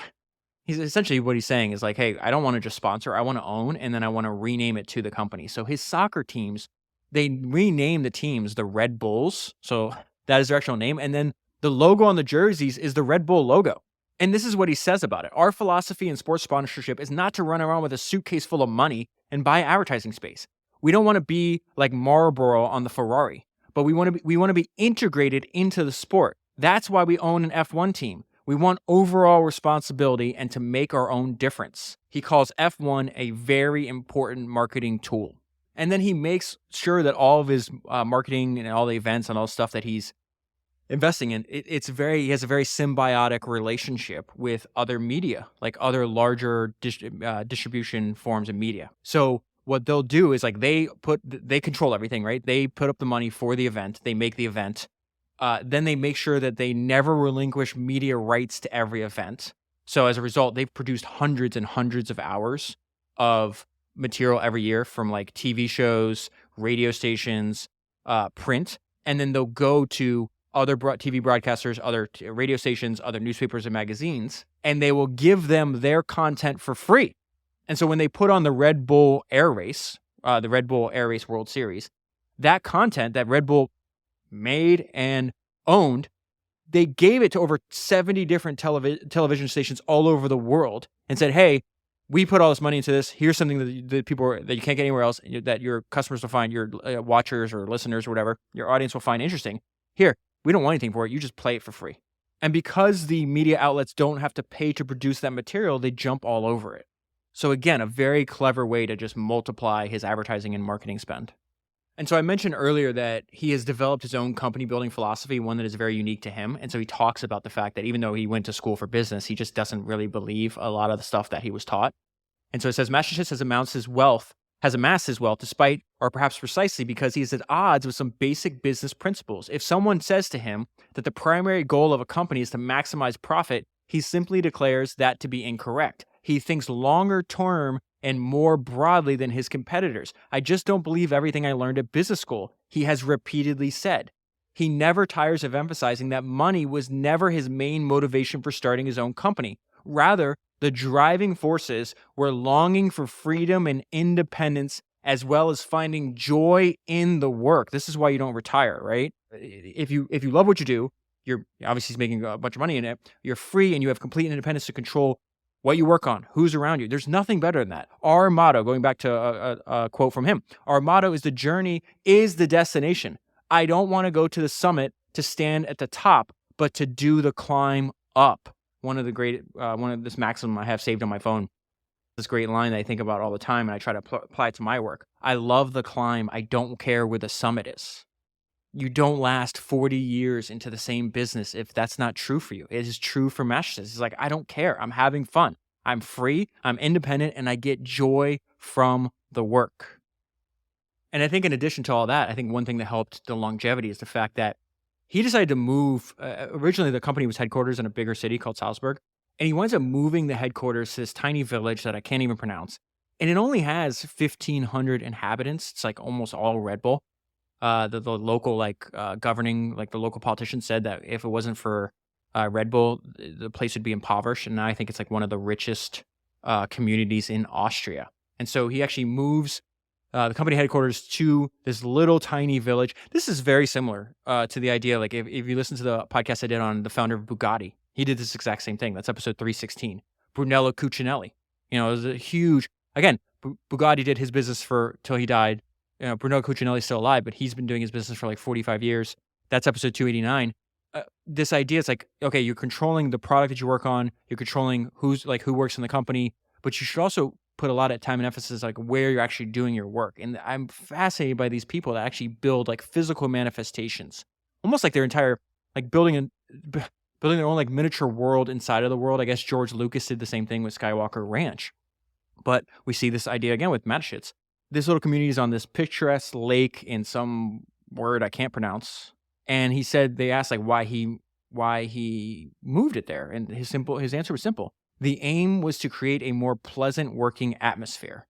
he's essentially what he's saying is like, hey, I don't want to just sponsor, I want to own, and then I want to rename it to the company. So his soccer teams, they rename the teams the Red Bulls. So that is their actual name. And then the logo on the jerseys is the Red Bull logo. And this is what he says about it. Our philosophy in sports sponsorship is not to run around with a suitcase full of money and buy advertising space. We don't want to be like Marlboro on the Ferrari, but we want to be integrated into the sport. That's why we own an F1 team. We want overall responsibility and to make our own difference. He calls F1 a very important marketing tool. And then he makes sure that all of his marketing and all the events and all the stuff that he's investing in, he has a very symbiotic relationship with other media, like other larger distribution forms of media. So what they'll do is they control everything, right? They put up the money for the event, they make the event, then they make sure that they never relinquish media rights to every event. So as a result, they've produced hundreds and hundreds of hours of material every year from like TV shows, radio stations, print, and then they'll go to other TV broadcasters, other radio stations, other newspapers and magazines, and they will give them their content for free. And so when they put on the Red Bull Air Race World Series, that content that Red Bull made and owned, they gave it to over 70 different television stations all over the world and said, hey, we put all this money into this. Here's something that you can't get anywhere else, that your customers will find, your watchers or listeners or whatever, your audience will find interesting. Here, we don't want anything for it. You just play it for free. And because the media outlets don't have to pay to produce that material, they jump all over it. So again, a very clever way to just multiply his advertising and marketing spend. And so I mentioned earlier that he has developed his own company building philosophy, one that is very unique to him. And so he talks about the fact that even though he went to school for business, he just doesn't really believe a lot of the stuff that he was taught. And so it says Mateschitz has amassed his wealth despite, or perhaps precisely because he is at odds with some basic business principles. If someone says to him that the primary goal of a company is to maximize profit, he simply declares that to be incorrect. He thinks longer term and more broadly than his competitors. I just don't believe everything I learned at business school, he has repeatedly said. He never tires of emphasizing that money was never his main motivation for starting his own company. Rather, the driving forces were longing for freedom and independence, as well as finding joy in the work. This is why you don't retire, right? If you love what you do, you're obviously making a bunch of money in it. You're free and you have complete independence to control what you work on, who's around you. There's nothing better than that. Our motto, going back to a quote from him, our motto is the journey is the destination. I don't want to go to the summit to stand at the top, but to do the climb up. One of this maxim I have saved on my phone, this great line that I think about all the time, and I try to apply it to my work. I love the climb. I don't care where the summit is. You don't last 40 years into the same business if that's not true for you. It is true for Mateschitz. He's like, I don't care. I'm having fun. I'm free. I'm independent, and I get joy from the work. And I think in addition to all that, I think one thing that helped the longevity is the fact that he decided to move. Originally, the company was headquarters in a bigger city called Salzburg, and he winds up moving the headquarters to this tiny village that I can't even pronounce. And it only has 1,500 inhabitants. It's like almost all Red Bull. The local governing, the local politicians said that if it wasn't for Red Bull, the place would be impoverished. And now I think it's like one of the richest communities in Austria. And so he actually moves the company headquarters to this little tiny village. This is very similar to the idea. Like if you listen to the podcast I did on the founder of Bugatti, he did this exact same thing. That's episode 316. Brunello Cucinelli. It was a huge, again, Bugatti did his business till he died. Brunello Cucinelli is still alive, but he's been doing his business for like 45 years. That's episode 289. This idea is like, okay, you're controlling the product that you work on. You're controlling who works in the company, but you should also put a lot of time and emphasis like where you're actually doing your work. And I'm fascinated by these people that actually build like physical manifestations, almost like their entire, like building their own like miniature world inside of the world. I guess George Lucas did the same thing with Skywalker Ranch. But we see this idea again with Mateschitz. This little community is on this picturesque lake in some word I can't pronounce. And he said, they asked like why he moved it there. And his answer was simple. The aim was to create a more pleasant working atmosphere.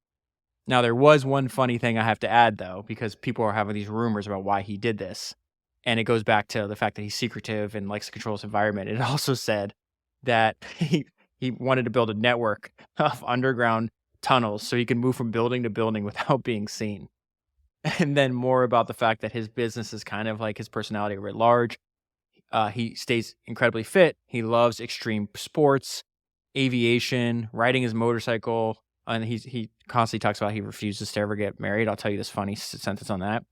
Now, there was one funny thing I have to add, though, because people are having these rumors about why he did this. And it goes back to the fact that he's secretive and likes to control his environment. It also said that he wanted to build a network of underground tunnels so he can move from building to building without being seen. And then more about the fact that his business is kind of like his personality writ large. He stays incredibly fit. He loves extreme sports, aviation, riding his motorcycle, and he constantly talks about he refuses to ever get married. I'll tell you this funny sentence on that.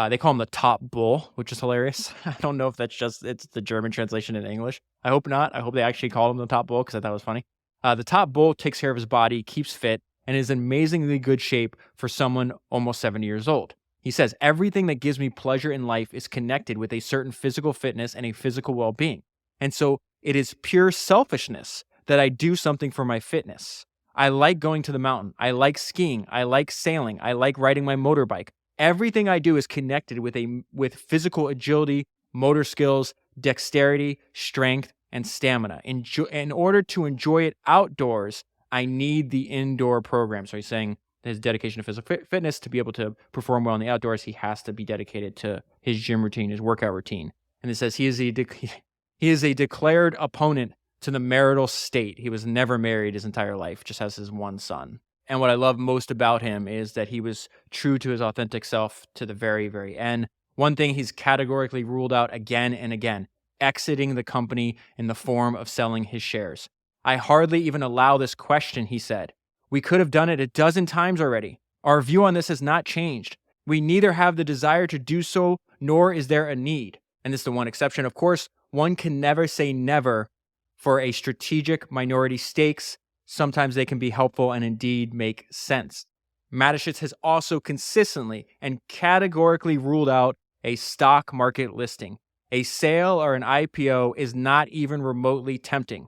They call him the top bull, which is hilarious. I don't know if it's the German translation in English. I hope not. I hope they actually call him the top bull because I thought it was funny. The top bull takes care of his body, keeps fit, and is in amazingly good shape for someone almost 70 years old. He says, everything that gives me pleasure in life is connected with a certain physical fitness and a physical well-being. And so it is pure selfishness that I do something for my fitness. I like going to the mountain. I like skiing. I like sailing. I like riding my motorbike. Everything I do is connected with physical agility, motor skills, dexterity, strength, and stamina. In order to enjoy it outdoors, I need the indoor program. So he's saying his dedication to physical fitness, to be able to perform well in the outdoors, he has to be dedicated to his gym routine, his workout routine. And it says he is a declared opponent to the marital state. He was never married his entire life, just has his one son. And what I love most about him is that he was true to his authentic self to the very, very end. One thing he's categorically ruled out again and again: exiting the company in the form of selling his shares. I hardly even allow this question, he said. We could have done it a dozen times already. Our view on this has not changed. We neither have the desire to do so, nor is there a need. And this is the one exception. Of course, one can never say never for a strategic minority stakes. Sometimes they can be helpful and indeed make sense. Mateschitz has also consistently and categorically ruled out a stock market listing. A sale or an IPO is not even remotely tempting.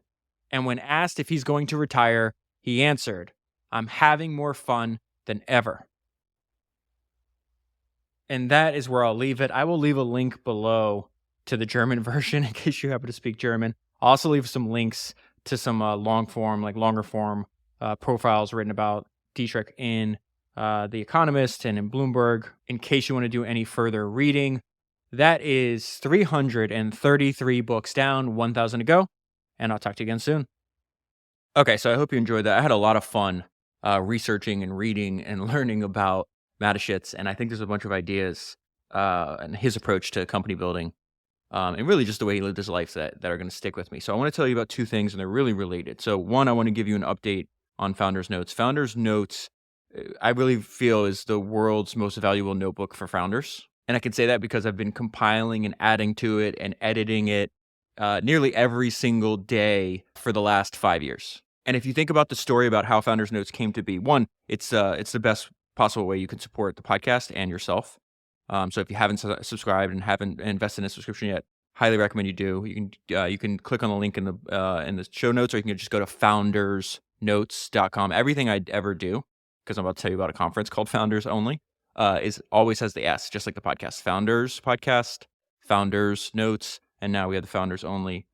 And when asked if he's going to retire, he answered, "I'm having more fun than ever." And that is where I'll leave it. I will leave a link below to the German version in case you happen to speak German. I'll also leave some links to some longer form profiles written about Dietrich in The Economist and in Bloomberg, in case you want to do any further reading. That is 333 books down, 1,000 to go, and I'll talk to you again soon. Okay, so I hope you enjoyed that. I had a lot of fun researching and reading and learning about Mateschitz, and I think there's a bunch of ideas and his approach to company building, and really just the way he lived his life that are going to stick with me. So I want to tell you about two things, and they're really related. So one, I want to give you an update on Founders Notes. Founders Notes, I really feel, is the world's most valuable notebook for founders. And I can say that because I've been compiling and adding to it and editing it nearly every single day for the last 5 years. And if you think about the story about how Founders Notes came to be, one, it's the best possible way you can support the podcast and yourself. So if you haven't subscribed and haven't invested in a subscription yet, highly recommend you do. You can click on the link in the show notes, or you can just go to foundersnotes.com. Everything I ever do, because I'm about to tell you about a conference called Founders Only, is always has the S, just like the podcast. Founders Podcast, Founders Notes, and now we have the Founders Only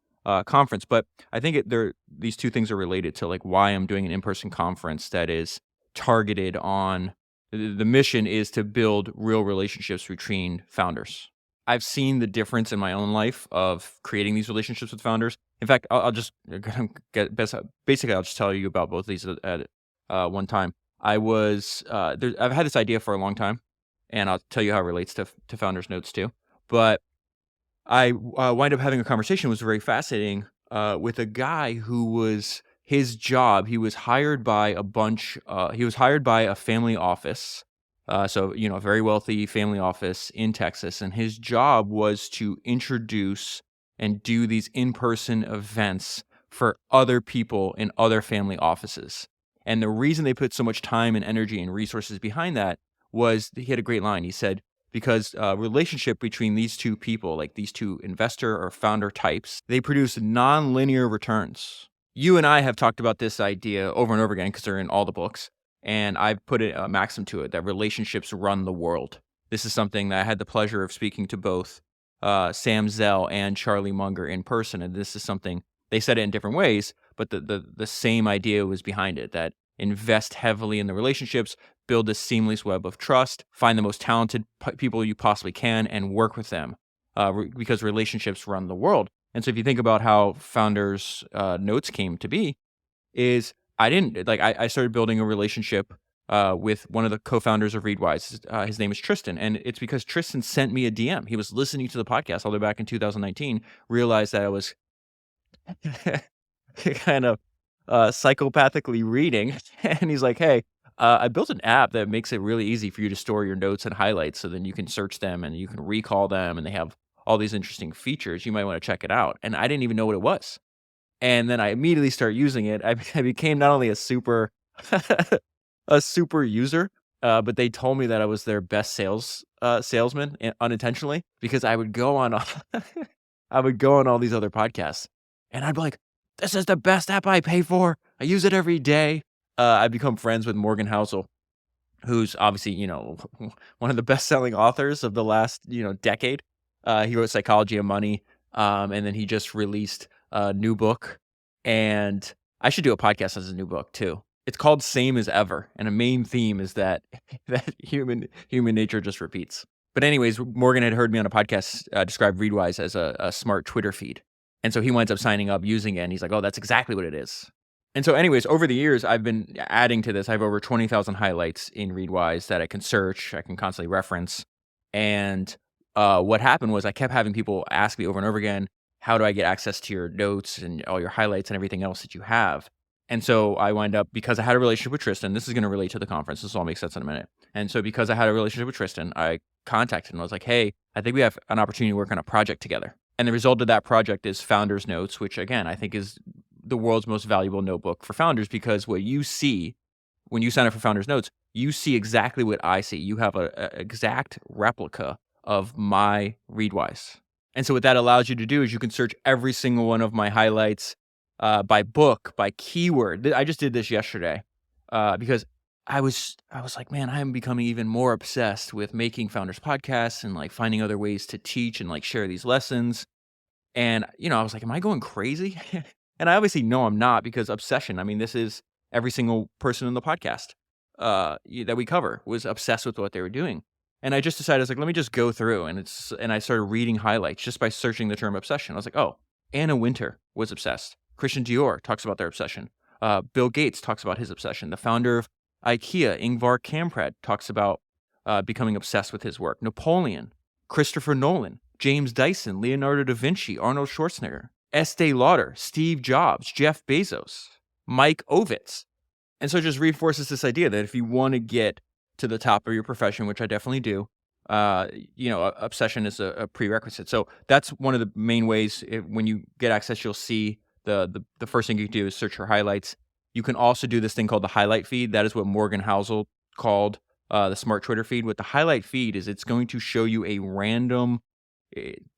conference. But I think these two things are related to like why I'm doing an in-person conference that is targeted on the mission is to build real relationships between founders. I've seen the difference in my own life of creating these relationships with founders. In fact, I'll just basically I'll just tell you about both of these at one time. I've had this idea for a long time, and I'll tell you how it relates to Founders Notes too. But I wind up having a conversation. It was very fascinating with a guy who was his job. He was hired by a family office. So, a very wealthy family office in Texas. And his job was to introduce and do these in-person events for other people in other family offices. And the reason they put so much time and energy and resources behind that was he had a great line. He said, because relationship between these two people, like these two investor or founder types, they produce non-linear returns. You and I have talked about this idea over and over again because they're in all the books. And I've put a maxim to it that relationships run the world. This is something that I had the pleasure of speaking to both Sam Zell and Charlie Munger in person. And this is something, they said it in different ways, but the same idea was behind it, that invest heavily in the relationships, build a seamless web of trust, find the most talented people you possibly can, and work with them because relationships run the world. And so if you think about how Founders Notes came to be, is I started building a relationship with one of the co-founders of ReadWise. His name is Tristan, and it's because Tristan sent me a DM. He was listening to the podcast all the way back in 2019, realized that I was kind of psychopathically reading, and he's like, "Hey, I built an app that makes it really easy for you to store your notes and highlights, so then you can search them and you can recall them, and they have all these interesting features. You might want to check it out." And I didn't even know what it was. And then I immediately started using it. I became not only a super user, but they told me that I was their best salesman unintentionally, because I would go on all these other podcasts, and I'd be like, "This is the best app I pay for. I use it every day." I become friends with Morgan Housel, who's obviously one of the best-selling authors of the last decade. He wrote Psychology of Money, and then he just released a new book, and I should do a podcast on his new book too. It's called Same as Ever, and a main theme is that that human nature just repeats. But anyways, Morgan had heard me on a podcast describe Readwise as a smart Twitter feed. And so he winds up signing up using it, and he's like, oh, that's exactly what it is. And so anyways, over the years, I've been adding to this. I have over 20,000 highlights in Readwise that I can search, I can constantly reference. And what happened was I kept having people ask me over and over again, how do I get access to your notes and all your highlights and everything else that you have? And so I wind up, because I had a relationship with Tristan, this is going to relate to the conference. This will all make sense in a minute. And so because I had a relationship with Tristan, I contacted him. I was like, hey, I think we have an opportunity to work on a project together. And the result of that project is Founders Notes, which again, I think is the world's most valuable notebook for founders, because what you see when you sign up for Founders Notes, you see exactly what I see. You have a exact replica of my Readwise. And so what that allows you to do is you can search every single one of my highlights by book, by keyword. I just did this yesterday because I was like, man, I am becoming even more obsessed with making founders podcasts and like finding other ways to teach and like share these lessons. And, I was like, am I going crazy? And I obviously know I'm not, because obsession, I mean, this is every single person in the podcast that we cover was obsessed with what they were doing. And I just decided, I was like, let me just go through. And I started reading highlights just by searching the term obsession. I was like, oh, Anna Wintour was obsessed. Christian Dior talks about their obsession. Bill Gates talks about his obsession. The founder of IKEA, Ingvar Kamprad, talks about becoming obsessed with his work. Napoleon, Christopher Nolan, James Dyson, Leonardo da Vinci, Arnold Schwarzenegger, Estee Lauder, Steve Jobs, Jeff Bezos, Mike Ovitz. And so it just reinforces this idea that if you want to get to the top of your profession, which I definitely do, obsession is a prerequisite. So that's one of the main ways. When you get access, you'll see the first thing you do is search for highlights. You can also do this thing called the highlight feed. That is what Morgan Housel called the smart Twitter feed. What the highlight feed is, it's going to show you a random,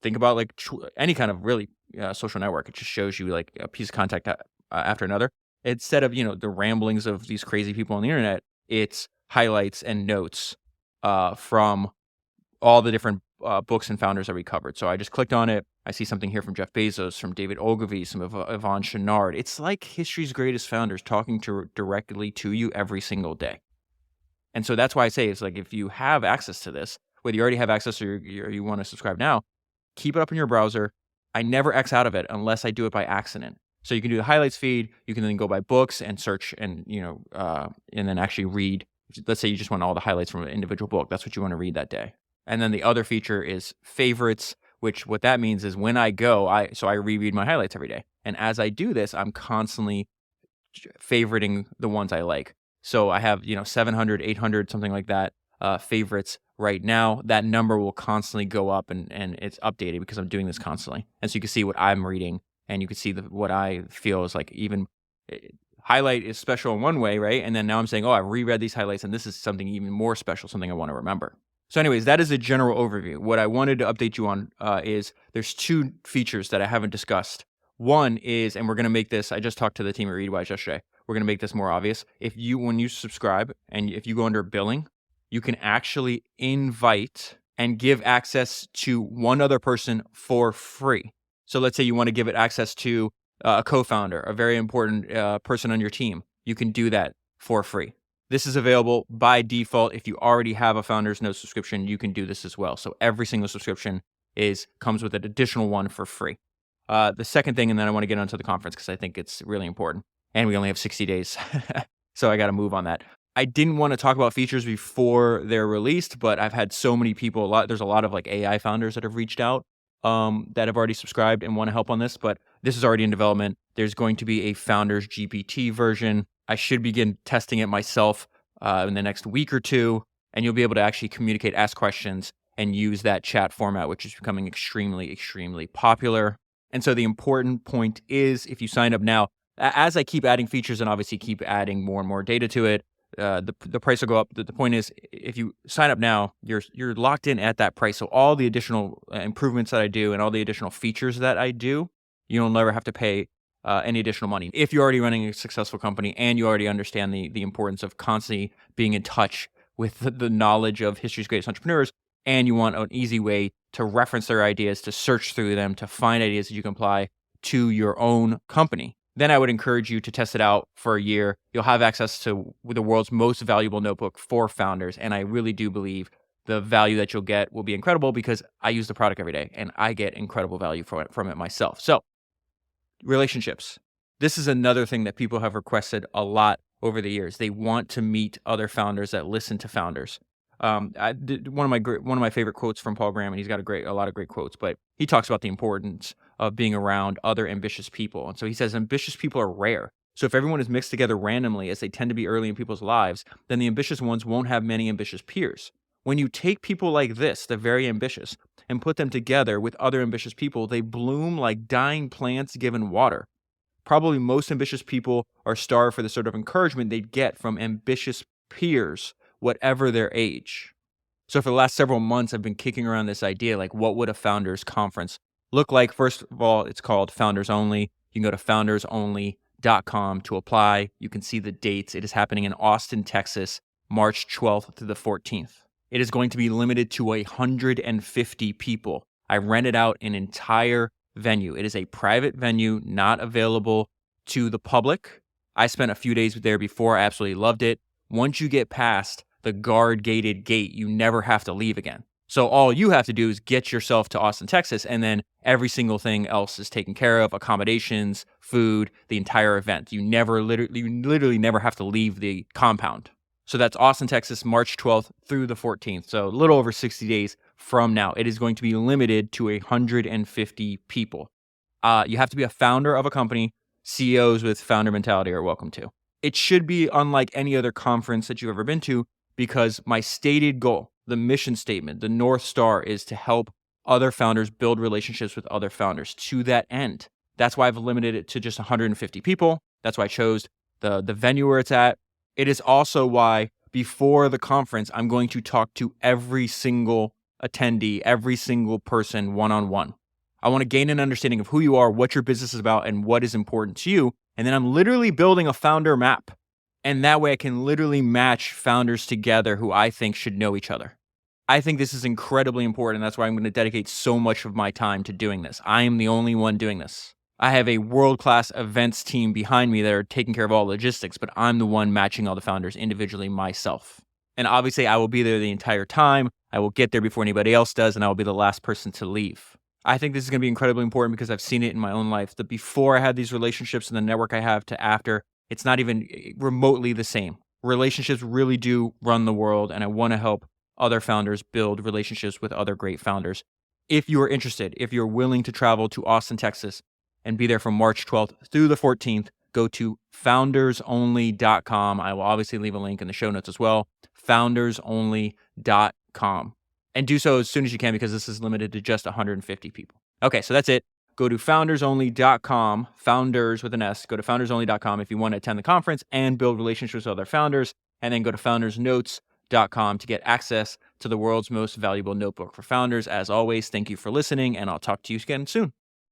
think about like any kind of really social network. It just shows you like a piece of content after another. Instead of, the ramblings of these crazy people on the internet, it's highlights and notes from all the different books and founders that we covered. So I just clicked on it. I see something here from Jeff Bezos, from David Ogilvy, some of Yvon Chouinard. It's like history's greatest founders talking directly to you every single day. And so that's why I say it's like, if you have access to this, whether you already have access or you want to subscribe now, keep it up in your browser. I never X out of it unless I do it by accident. So you can do the highlights feed. You can then go by books and search and then actually read. Let's say you just want all the highlights from an individual book. That's what you want to read that day. And then the other feature is favorites, which what that means is when I go, I reread my highlights every day. And as I do this, I'm constantly favoriting the ones I like. So I have, 700, 800, something like that, favorites right now. That number will constantly go up and it's updated because I'm doing this constantly. And so you can see what I'm reading, and you can see what I feel is like, even highlight is special in one way, right? And then now I'm saying, oh, I've reread these highlights and this is something even more special, something I want to remember. So anyways, that is a general overview. What I wanted to update you on is there's two features that I haven't discussed. One is, and we're going to make this, I just talked to the team at Readwise yesterday, we're going to make this more obvious. When you subscribe and if you go under billing, you can actually invite and give access to one other person for free. So let's say you want to give it access to a co-founder, a very important person on your team. You can do that for free. This is available by default. If you already have a Founders Notes subscription, you can do this as well. So every single subscription comes with an additional one for free. The second thing, and then I want to get onto the conference because I think it's really important. And we only have 60 days, so I got to move on that. I didn't want to talk about features before they're released, but I've had so many people, there's a lot of like AI founders that have reached out that have already subscribed and want to help on this, but this is already in development. There's going to be a Founders GPT version. I should begin testing it myself in the next week or two, and you'll be able to actually communicate, ask questions, and use that chat format, which is becoming extremely, extremely popular. And so the important point is, if you sign up now, as I keep adding features and obviously keep adding more and more data to it, the price will go up. The point is, if you sign up now, you're locked in at that price. So all the additional improvements that I do and all the additional features that I do, you'll never have to pay any additional money. If you're already running a successful company and you already understand the importance of constantly being in touch with the knowledge of history's greatest entrepreneurs, and you want an easy way to reference their ideas, to search through them, to find ideas that you can apply to your own company, then I would encourage you to test it out for a year. You'll have access to the world's most valuable notebook for founders. And I really do believe the value that you'll get will be incredible because I use the product every day and I get incredible value from it myself. So, relationships. This is another thing that people have requested a lot over the years. They want to meet other founders that listen to founders. One of my favorite quotes from Paul Graham, and he's got a lot of great quotes, but he talks about the importance of being around other ambitious people. And so he says ambitious people are rare. So if everyone is mixed together randomly, as they tend to be early in people's lives, then the ambitious ones won't have many ambitious peers. When you take people like this, the very ambitious, and put them together with other ambitious people, they bloom like dying plants given water. Probably most ambitious people are starved for the sort of encouragement they'd get from ambitious peers, whatever their age. So for the last several months, I've been kicking around this idea, like what would a founders conference look like? First of all, it's called Founders Only. You can go to foundersonly.com to apply. You can see the dates. It is happening in Austin, Texas, March 12th through the 14th. It is going to be limited to 150 people. I rented out an entire venue. It is a private venue, not available to the public. I spent a few days there before. I absolutely loved it. Once you get past the guard-gated gate, you never have to leave again. So all you have to do is get yourself to Austin, Texas, and then every single thing else is taken care of, accommodations, food, the entire event. You literally never have to leave the compound. So that's Austin, Texas, March 12th through the 14th. So a little over 60 days from now. It is going to be limited to 150 people. You have to be a founder of a company. CEOs with founder mentality are welcome to. It should be unlike any other conference that you've ever been to because my stated goal, the mission statement, the North Star is to help other founders build relationships with other founders to that end. That's why I've limited it to just 150 people. That's why I chose the venue where it's at. It is also why before the conference, I'm going to talk to every single attendee, every single person one-on-one. I want to gain an understanding of who you are, what your business is about, and what is important to you. And then I'm literally building a founder map. And that way I can literally match founders together who I think should know each other. I think this is incredibly important. That's why I'm going to dedicate so much of my time to doing this. I am the only one doing this. I have a world-class events team behind me that are taking care of all logistics, but I'm the one matching all the founders individually myself. And obviously, I will be there the entire time. I will get there before anybody else does, and I will be the last person to leave. I think this is going to be incredibly important because I've seen it in my own life. The before I had these relationships and the network I have to after, it's not even remotely the same. Relationships really do run the world, and I want to help other founders build relationships with other great founders. If you are interested, if you're willing to travel to Austin, Texas, and be there from March 12th through the 14th, go to foundersonly.com. I will obviously leave a link in the show notes as well, foundersonly.com. And do so as soon as you can because this is limited to just 150 people. Okay, so that's it. Go to foundersonly.com, founders with an S. Go to foundersonly.com if you want to attend the conference and build relationships with other founders. And then go to foundersnotes.com to get access to the world's most valuable notebook for founders. As always, thank you for listening, and I'll talk to you again soon.